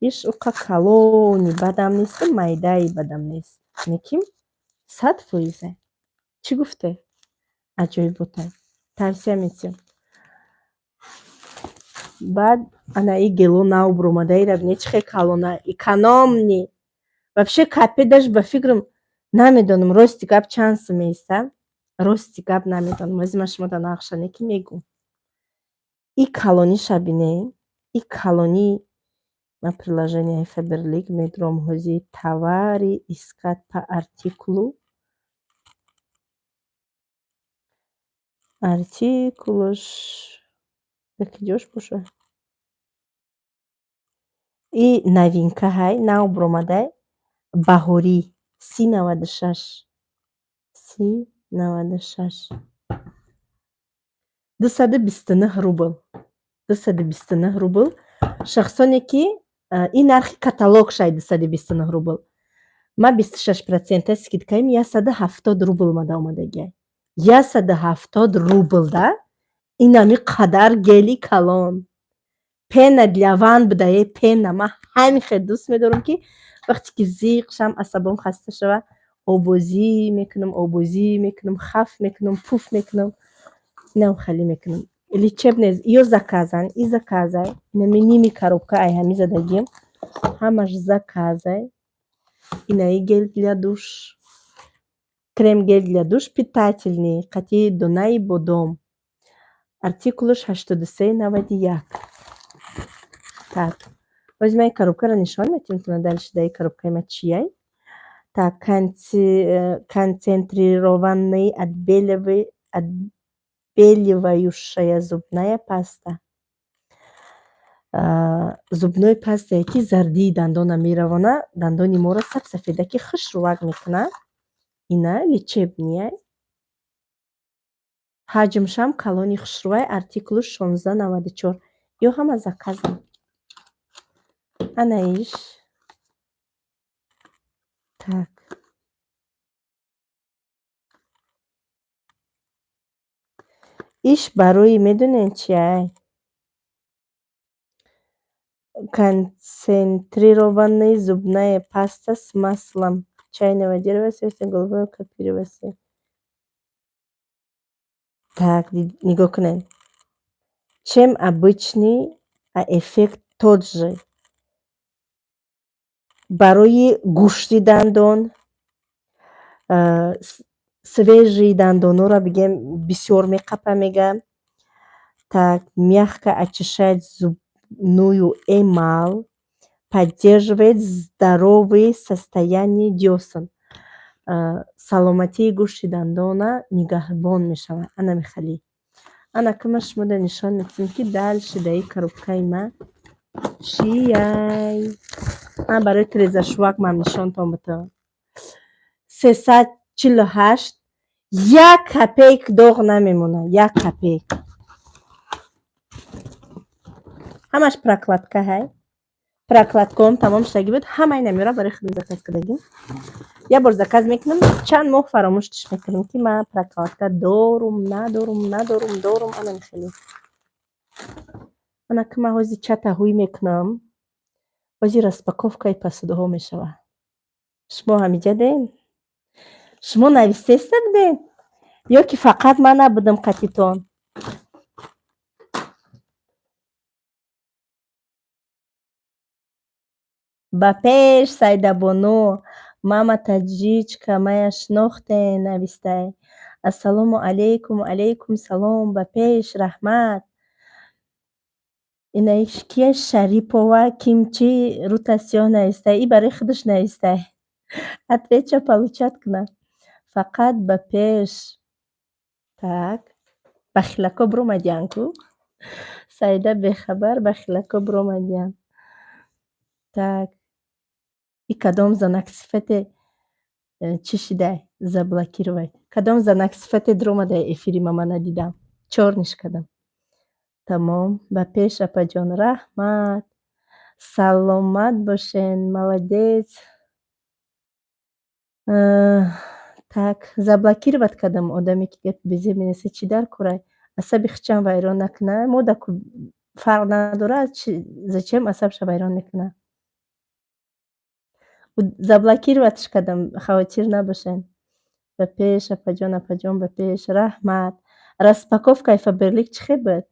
Иш уқа калони бадам нест, майдаи бадам нест. Неким 100%. Чӣ гуфте? Аҷоиботай. Тавсия метиҳам. Баъд ана и гело нав буромадаира бинед чӣ хел калона. Экономни. Вообще капе даш ба фикрам намедонам рости гап чанд сум меиста. Рости гап намедонам. Ҳозир ман шумода нақша ки мегӯм. И калониша бинед. И калони ман приложенияи Фаберлик медирам ҳозир товари искат по артикулу. Артикулуш якҷош боша. И новинка ҳай, нав биромадай. Баҳорӣ 3096. 3096. 229 рубл. 229 рубл. Шахсоне ки ин нархи каталог шай 229 рубл. Ма 26% скидкаим 170 рубл мада омадагиай. 170 рубл да? Инами қадар гели калон. Пена для ван бидаe пена. Ма ҳамин хел дӯст медорам ки вақте ки зиқ шам асабон хаста шава обозӣ мекунам, хаф мекунам, пуф мекунам. Инам хали мекунам. Лечебное ё заказан, и заказай. Инами ними коробка ай ҳами задагим. Ҳамаш заказай. Инаи гел для душ. Крем гел для душ питательный. Қатии донаи бодом. Артикулуш 8391. Так. Ҳозир ман ин коробкаро нишон метавонам ки дальше даи коробкаи ма чияй. Так, концентрированный отбеливающая зубная паста. Зубной пастае ки зардии дандона меравона, дандони моро сафсафедаки хушрувак мекунад. Ина лечебния. Ҳаҷмшам калони хушрувай. Артикулуш 1694. Ё ҳама заказам. Ана иш. Так. Иш барои медонен чиай? Концентрированная зубная паста с маслом чайного дерева, головой копироваться. Так, нигоҳ кунед. Чем обычный, а эффект тот же. Барои гӯшти дандон, свежие дандонҳоро бигем бисёр меқапа мегӯям. Так, мягко очищает зубную эмаль, поддерживает здоровое состояние дёсен. Саломатии гӯшти дандона нигаҳбон мешавад. Ана мехали. Ана кама шумода нишон медиҳам ки дальше даи коробкаи ма чияй. Ман барои трезашувак ман нишонтон метавонам. 348. 1 копейк доғ намемонад. 1 копейк. ҳамаш прокладка ҳай. Прокладкаам тамом шудагӣ буд. Ҳамаи намеёра барои худам заказ кардагим. Я бор заказ мекунам, чанд моҳ фаромӯшиш мекунам ки ман прокладка дорум, надорум. Ана мехели. Ана ки ман ҳозир чатаҳӯй мекунам. ҳозир распаковкаи посудаҳо мешавад. Шумо ҳамиҷа ден? Шумо навистеста будем? Ё ки фақат ман набудам қатитон? ба пеш Сайдабоно, мама таҷичка, мая шинохтен навистай. Ассалому алейкум, алейкум салом, ба пеш раҳмат. Ина кия Шарипова кимчи рута сиёҳ навистай. И барои худаш навистай. Ответча получат кунад. Фақат ба пеш. Так. Бахилако биромадиян ку? Саида бехабар бахилако биромадиян. Так. И кадом занаксифате чӣ шидай? Заблокировать. Кадом занаксифате диромадай эфири мама надидам. Чорниш кардам. Тамом. Ба пеш апаҷон раҳмат. Саломат бошен. Молодец. Так, заблокировать кардам одаме ки гапи безеб менависад. Чӣ дар корай? Асаби хичам вайрон накунад. Модаку фарқ надорад. Зачем асабша вайрон мекунад? Заблокироватш кардам. Хавотир набошен. Ба пеш апаҷон, ба пеш раҳмат. Распаковкаи Фаберлик чӣ хел буд?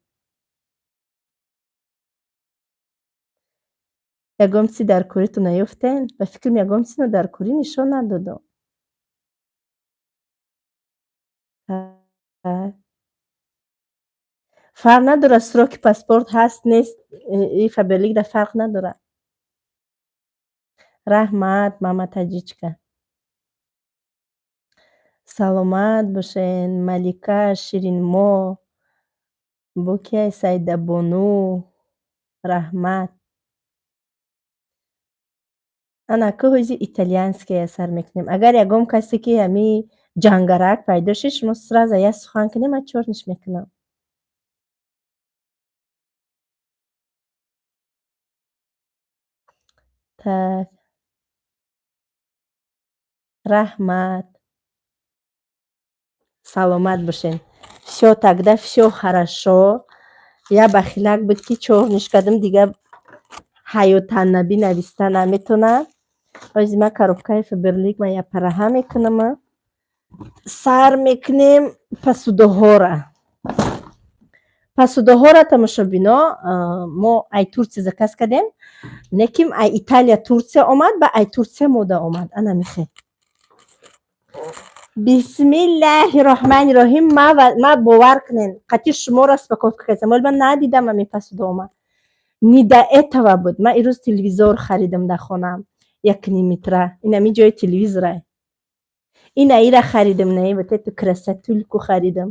Ягон чизи дар коритон наёфтен? Ба фикрам ягон чизро дар корӣ нишон надодам. Фарқ надорад сроки паспорт ҳаст нест. И Фаберликда фарқ надорад. раҳмат мама таҷичка. Саломат бошен. Малика Ширинмо, Бокия Саидабону, раҳмат. Ана ки ҳози итальянские сар мекунем. Агар ягон касе ки ҳами ҷангарак пайдо шид, шумо сразу я сухан кунем, ман чорниш мекунам. Так, раҳмат. Саломат бошен. Всё тогда всё хорошо. Я бахилак буд ки чорниш кардам, дига ҳаётаннабӣ нависта наметонам. ҳози ман коробкаи Фаберлик ман я параҳа мекунама. Сар мекунем посудоҳора. Посудоҳора тамошобино мо ай Турция заказ кардем. Неким ай Италия Турция омад, ба ай Турция мода омад. Ана мехе. Бисмиллаҳи роҳмани роҳим. Ма бовар кунен. Қатъи шумо распаковка кардам. Вале ман надидам ҳамин посудоҳома. Не до этого буд. Ман ирӯз телевизор харидам дар хонам. 1,5 метра. Ин ҳамин ҷои телевизора. Ина ира харидам, не вот эту красотульку харидам.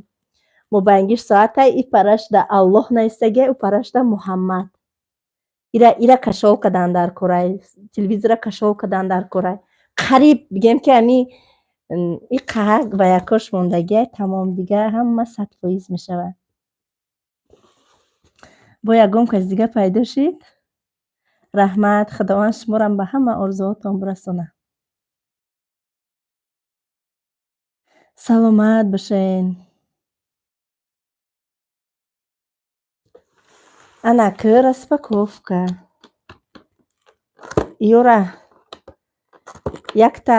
Мо ба ангиш соата и параш да Аллоҳ наистагия, у параш да Муҳаммад. Ира кашол кадан дар корай. Телевизора кашол кадан дар корай. Қариб бигем ки ҳами и қаҳак ва якош мондагия тамом, дига ҳама 100% мешавад. Бо ягон кас дига пайдо шид? раҳмат. Худованд шуморам ба ҳама орзуҳоатон бирасонад. Саломат бошен. Ана ки распаковка. Ёра якта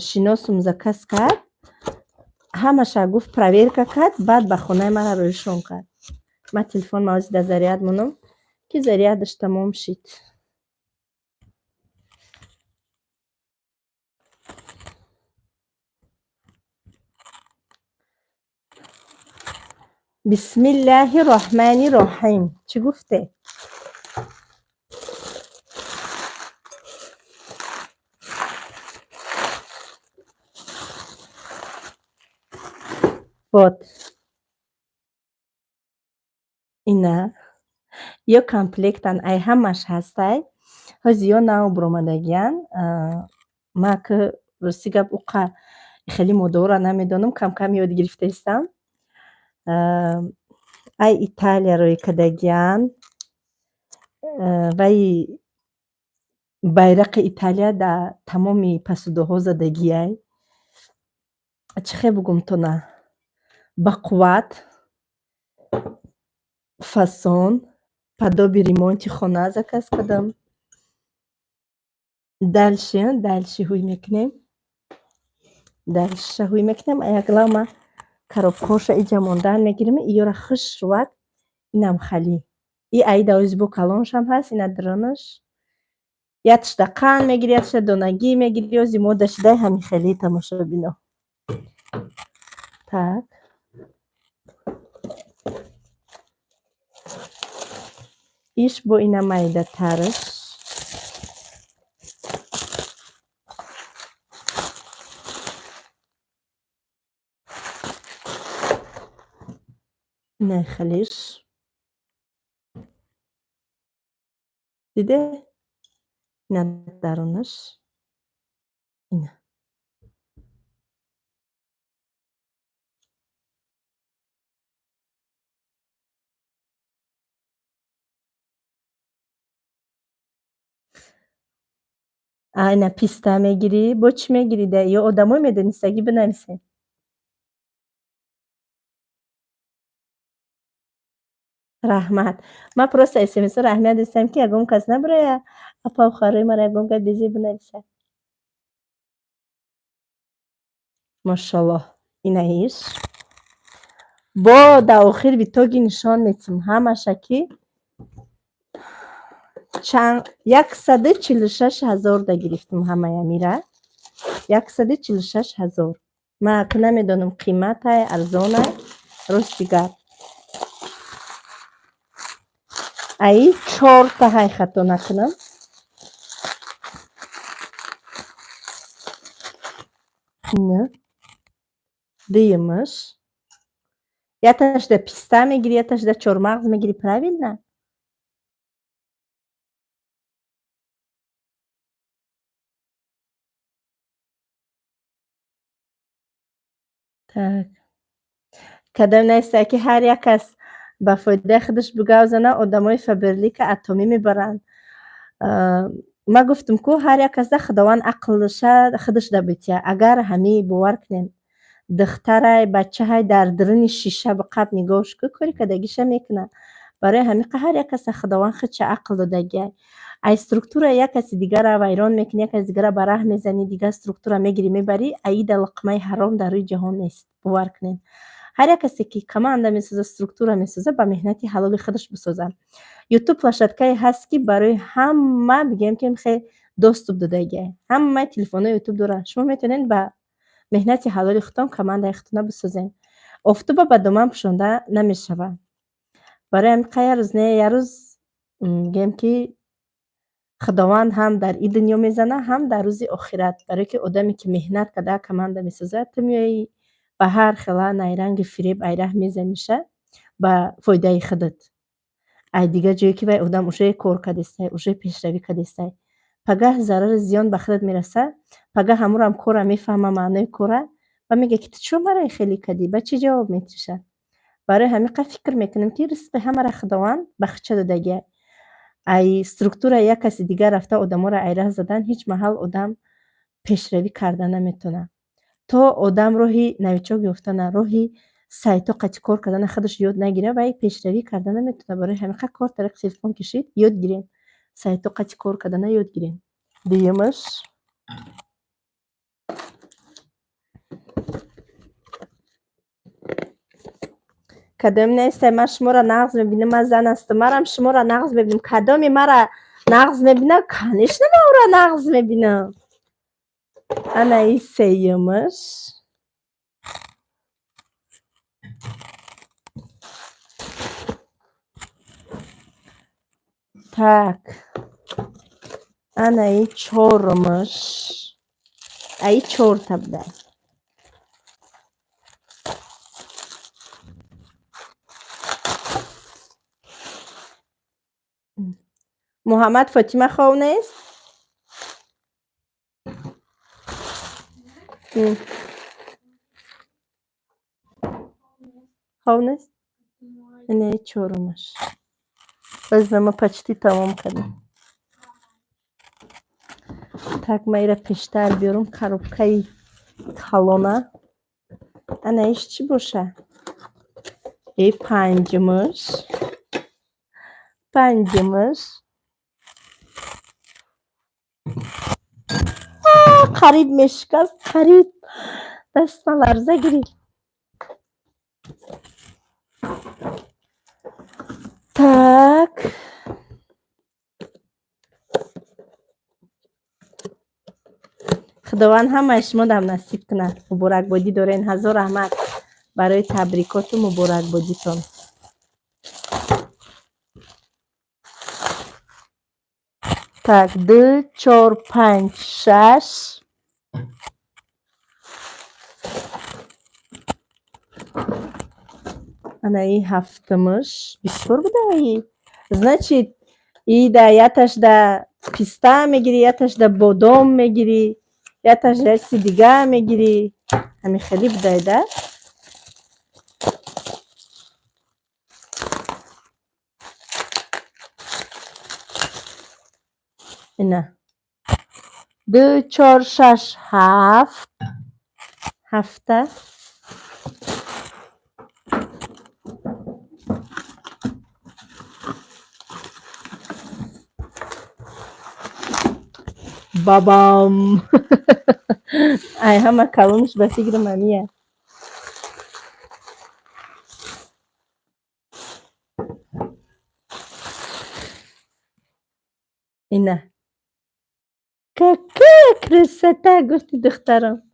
шиносум заказ кард. Ҳамаша гуфт проверка кард, баъд ба хонаи мара рӯишон кард. Ман телефонам ҳозир дар заряд монам, ки зарядаш тамом шид. бисмиллаҳи роҳмани роҳим. Чӣ гуфте? Вот. Ина ё комплектан, ай ҳамаш ҳастай. ҳозир ё нав биромадагиян. Ман ки рости гап уқа хеле моддаҳоро намедонам, кам ёд гирифтаистам. Ай Италияро кардагиян. Вай байрақи Италия дар тамоми посудоҳо задагияй. Чӣ хел бигӯм тона? Ба қувват, фасон, падоби ремонти хона заказ кардам. Дальше ҳуй мекунем. Дальше ҳуй мекунем. Як лама коробкаҳоша иҷа мондан мегирем. Иёра хушрувад. Инам хали. И аида озбу калоншам ҳаст. Ина дронаш. Ятш да қанд мегири, ятша донагӣ мегири. Ози мода шидаи ҳамин хели тамошобино. Так. Иш бо ина майдатараш. Ина халиш. Диде? Ина дарунаш. Ина. Ина писта мегирӣ? Бо чӣ мегирӣ? Ё одамое медонистагӣ бинависе. раҳмат. Ман просто смсро аҳамият дистам ки ягон кас набирая апавхарои мара ягон гап бизе бинависа. Машаллоҳ. Ина иш. Бо дар охир витоги нишон метим ҳамаша ки 146,000 да гирифтам ҳамаи амира. 146,000. Ман ки намедонам қиматай, арзонай. Рости гап. Ай 4 та ҳай хато накунам. نه دیمش یتش ده پیسته میگیری یتش ده چرمغز میگیری پروین نه так کدام نیسته که هر یک کس به فایده خودش بگوزنه آدمای فبرلی که اتمی میبرن ما گفتم که هر یک کس ده خداوند عقلش خودش ده بیتیه اگر همی باور کنین دخترای بچه های در درون شیشه به قبل نگاهش که کاری کدگیشه میکنه برای همین هر یک کس خداوند خودش عقل دادگی ای استرکتور یک کسی دیگر را ویران میکنی یک کسی دیگر را براه میزنی دیگه استرکتور میگیری میبری ای در لقمه حرام در روی جهان نیست باور کنین هر یک کسی که کمانده میسازه استرکتور میسازه به مهنتی حلال خودش بسازه یوتیوب پلشتکای هست که برای همه بگیم که خیلی دوست دادگی همه تلفن یوتیوب داره شما میتونین با مهنتی حلال خودتان کمانده خودتان بسازین افتوبه به دوام پشونده نمیشوه برای همین یه روز نه یه روز میگم که خداوند هم در این دنیا میزنه هم در روز آخرت برای که آدمی که مهنت کرده کمانده میسازه تو میایی به هر خلا نیرنگ فریب ایره میزنیشه به فایده خودت ای دیگه جایی که به آدم اوشه کار کردسته اوشه پیشروی کردسته پگه ضرر زیان به خودت میرسه پگه همون هم کار میفهمه معنی کاره و میگه که تو چون برای خیلی کردی به چی جواب میتیشه برای همین فکر میکنم که رزق همه را خداوند بخشیده دادگی ای استرکتور یک کسی دیگر رفته آدم را ایره زدن هیچ محل آدم پیشروی کردن نمیتونه تا آدم روحی نویچوک یافتن روحی سایتو قطع کار کردن خودش یاد نگیره و ای پیشروی کردن نمیتونه برای همین کار طریق تلفن کشید یاد گیرین سایتو قطع کار کردن یاد گیرین دیمش کدام نیست من شما را نقض میبینم من زن است مرم شما را نقض میبینم کدامی مرا نقض میبینم کنش نما او را نقض میبینم انا ای سیمش так انا ای چهارمش ای چهار تا بوده محمد فاطمه خو نیست خو نیست این ای چهارمش باز ما پچتی تمام کردیم так ما ایره پیشتر بیارم коробкаи کالونه انا ایش چی باشه ای پنجمش قریب میشکست قریب دست لرزه گرفت так خداوند همه شما دم نصیب کنه مبارک بادی دارین هزار رحمت برای تبریکات و مبارک بادیتون так دو چهار پنج شش انا ای هفتمش بسیار بوده ای значит ای ده یتش ده پیسته میگیری یتش ده بادام میگیری یتش ده چیز دیگه میگیری همین خیلی بوده ده اینه دو چهار شش هفته بابام ای همه کلونش به فکر منیه اینه که کرسته گفتی دخترم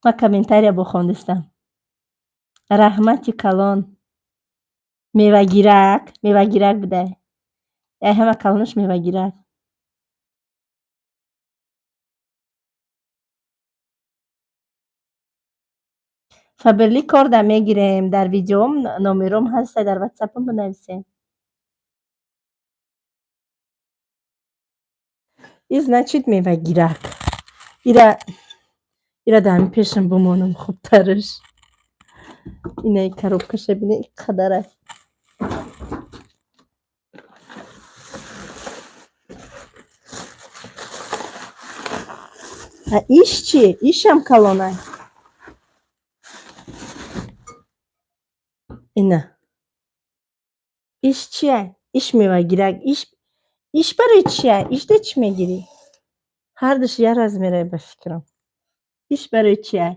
ма комментария бо хондистам. Раҳмати калон. Мевагирак будай. Яй ҳама калонаш мевагирак. Фабрли кор да мегирем. Дар видеом номером ҳастай, дар ватсапам бинависем. И значит мевагирак. ира да ҳамин пешам бимонам хубтараш. Инаи коробкаша бина ин қадар аст. Иш чӣ? Ишам калонай. Ина. Иш чия? Иш мевагирак. Иш барои чия? Ишда чӣ мегирӣ? Ҳардуш як размерае ба фикрам. Иш барои чия?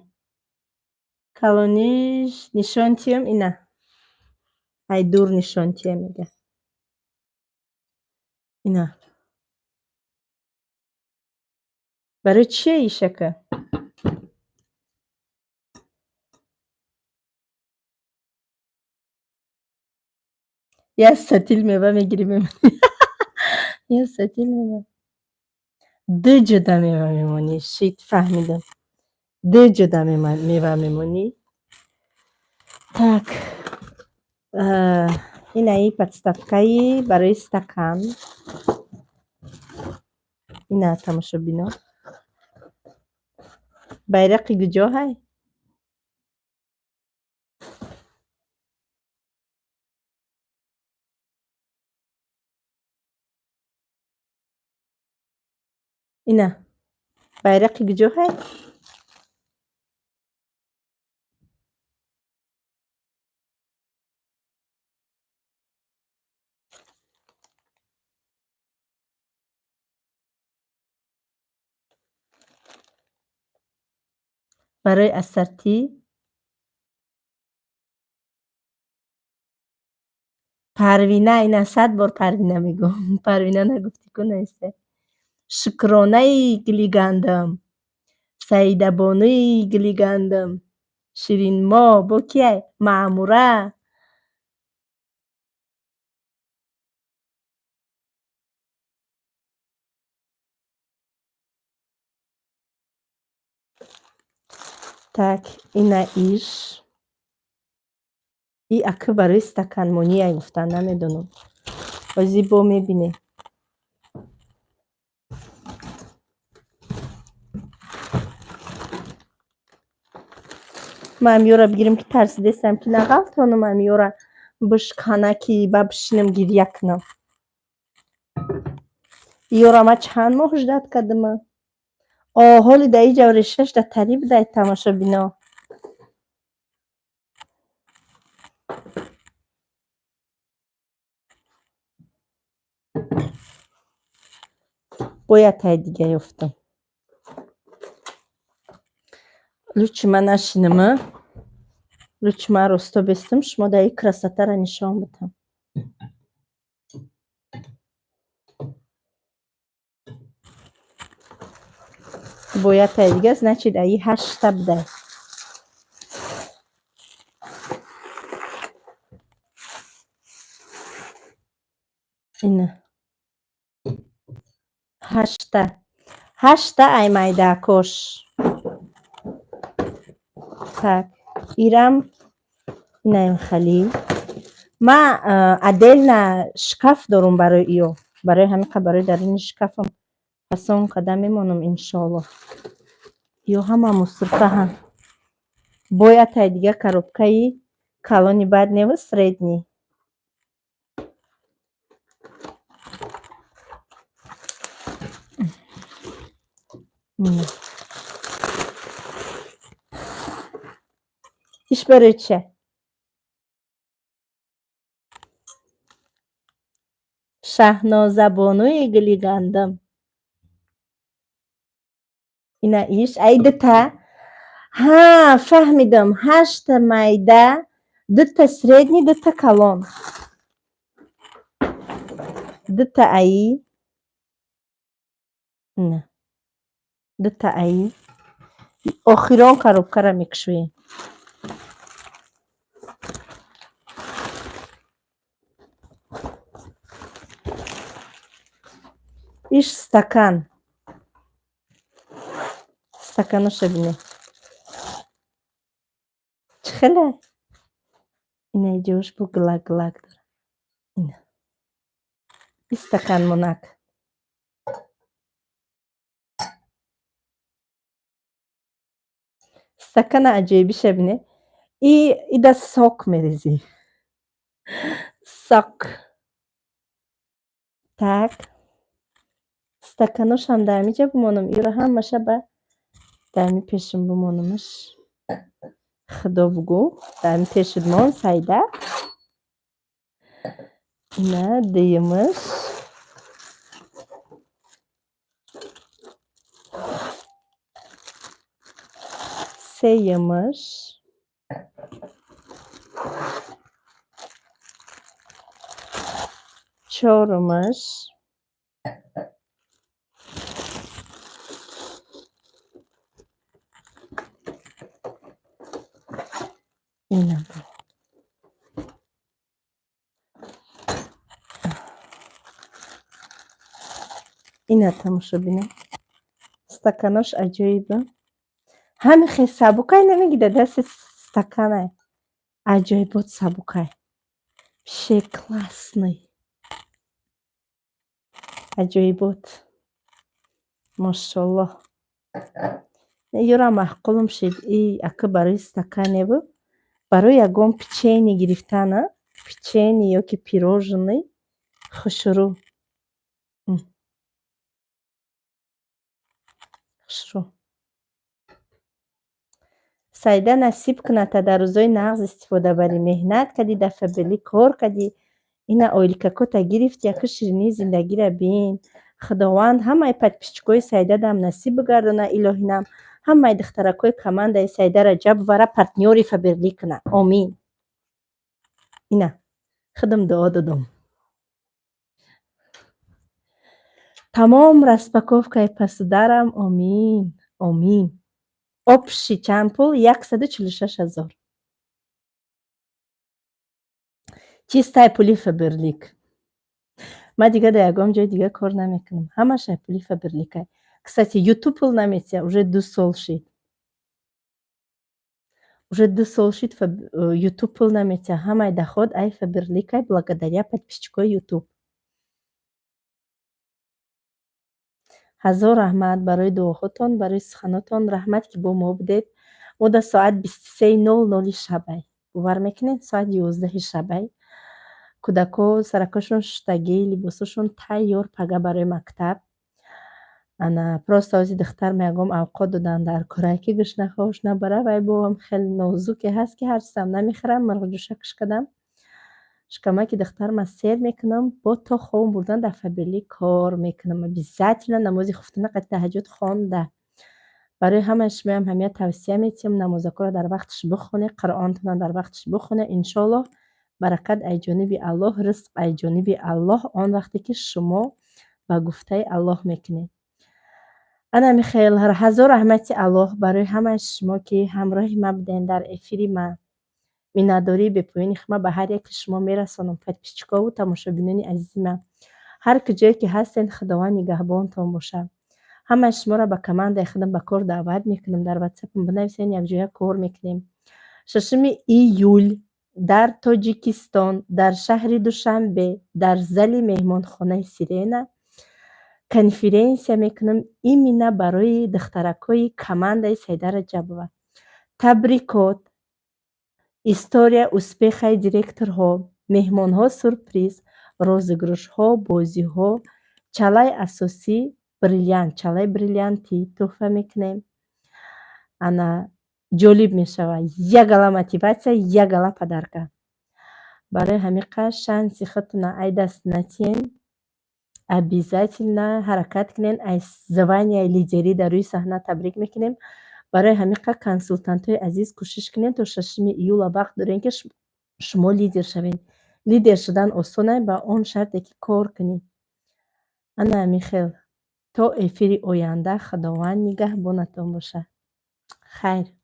Калониш нишонтиём ина. Ай дур нишонтия мега. Ина. Барои чия ишака? Як сатил мева мегирӣ мемонӣ. Як сатил мева. Ду ҷуда мева мемонӣ. Шит, фаҳмидам. Ду ҷуда мева мемонӣ. Так. Инаи подставкаи барои стакан. Ина тамошобино. Байрақи гуҷоҳай? Ина. Байрақи гуҷоҳай? Барои ассортӣ? Парвина, ина 100 бор Парвина мегӯм. Парвина нагуфтӣ ку наиста. Шукронаи гулигандам. Саидабонуи гулигандам. Ширинмо бо кияй? Маъмура. Так, ина иш. И ака барои стаканмоние гуфтан, намедонам. Ҳозир бо мебине. Ман ҳамёра бигирам ки тарсидастам ки нағалтонам ҳамёра бишкана ки ба бишинам гирья кунам. Ёра ма чанд моҳ ждат кардама. Ҳоли да иҷав решашда тарӣ будай тамошобино. Бояд тай дига ёфтам. Лучи ман нашинама. Лучи ман росто бестам, шумо да ин красотара нишон битам. Бояд тай дига, значит аи 8 будай. Ина. 8 ай майдакош. Так, ирам инаим хали. Ма отдельно шкаф дорум барои иё. Барои ҳамин қадр барои даруни шкафам фасон карда мемонам иншоаллоҳ. Ё ҳама мусуртаҳам. Бояд тай дига коробкаи калони бадневу средний. Иш барои чия? Шаҳнозабонуи гулигандам. Ина иш ай дута. Ҳа, фаҳмидам. 8 майда, 2 средний, 2 калон. 2 аи. Ина. 2 аи. охирон коробкаро мекушоем. иш стаканошо бинед чӣ хеле ина иҷош бу гилак дора. Ина ин стакан монак стакана аҷоибиша бинед. Ида сок мерезӣ. Сок. Так. Стаканошам дар ҳамиҷа бимонам. Иро ҳамаша дар ҳами пешим бимонамаш. Худо бугӯ. Дар ҳами пешит мон сайда. Ина дуюмаш. Сеюмаш. Чорумаш. Ина ина тамошо бинед. Стаканош аҷоиба. Ҳамин хел сабукай намегида дасти стаканай. Аҷоибот сабукай. Вообще классный. Аҷоибот. Машаллоҳ. Ёра маҳқулум шид. Ака барои стаканебу барои ягон печени гирифтана, печени ёки пирожный хушрӯ. Хушрӯ. Сайда насиб кунад дар рӯзои нағз истифода барӣ. Меҳнат кадӣ, дафъа белӣ кор кадӣ. Ина оилкакота гирифтӣ, яка ширинии зиндагиро бин. Худованд ҳамаи подписчикои сайдадам насиб бигардона. Илоҳинам ҳамаи духтаракои командаи Сайда Раҷабовара партнёри Фаберлик кунад. Омин. Ина худам дуо додам. Тамом распаковкаи пасу дарам. Омин. Омин. Общий чанд пул? 146 000. Чистай пули Фаберлик. Ман дига дар ягон ҷой дига кор намекунам. Ҳамаша пули Фаберликай. Кстати, YouTube пул наметия. Уже 2 сол шид. Уже 2 сол шид YouTube пул наметия. Ҳамаи доход ай Фаберликай благодаря подписчикои YouTube. ҳазор раҳмат барои дуоҳотон, барои суханотон. Раҳмат ки бо мо будед. Мо дар соат 23:00 шабай. бовар мекунед? Соат 11 шабай. кӯдако саракашон шуштагӣ, либосошон тайёр пага барои мактаб. Ана просто ози духтар меягом авқот додан дар корае ки гӯшнахоҳуш набара. Вай бовам хеле нозуке ҳаст ки ҳарчизам намехӯрам. марғ-ҷӯшакаш кардам. Шикамаки духтарма сер мекунам. Бо то ховун бурдан дар Фаберлик кор мекунам. Обязательно намози хуфтона қад таҳаҷҷуд хонда. барои ҳамаи шумоям ҳамия тавсия метиҳам намозакоро дар вақташ бихонед, қуръонтонро дар вақташ бихонед. Иншоаллоҳ баракат аз ҷониби Аллоҳ, ризқ аз ҷониби Аллоҳ, он вақте ки шумо ба гуфтаи Аллоҳ мекунед. ана михаил, ҳазор раҳмати Аллоҳ барои ҳамаи шумо ки ҳамроҳи ма буден дар эфири ман. миннатдории бепоёни худ ба ҳар яки шумо мерасонам. подписчикову тамошобинони азизи ман. ҳар куҷое ки ҳастед, худованд нигаҳбонтон бошад. ҳамаи шуморо ба командаи худам ба кор даъват мекунам. дар ватсапам бинависед, якҷоя кор мекунем. 6 июл дар Тоҷикистон, дар шаҳри Душанбе, дар зали меҳмонхонаи Сирена конференсия мекунам именно барои духтаракои командаи Сайда Раҷабова. Табрикот, история успехаи директорҳо, меҳмонҳо сюрприз, розыгрӯшҳо, бозиҳо, чалаи асосӣ бриллиант, чалаи бриллиантӣ тӯҳфа мекунем. ана ҷолиб мешавад. Як гала мотиватсия, як гала подарка. барои ҳамиқа шанси худтона ай даст натиҳен. Обязательно ҳаракат кунед. аз званияи лидерӣ дар рӯи саҳна табрик мекунем. барои ҳамиқа консултантҳои азиз кӯшиш кунед то 6 июла вақт дорем ки шумо лидер шавед. Лидер шудан осона, ба он шарте ки кор кунед. ана михел, то эфири оянда худованд нигаҳбонатон бошад. خیر.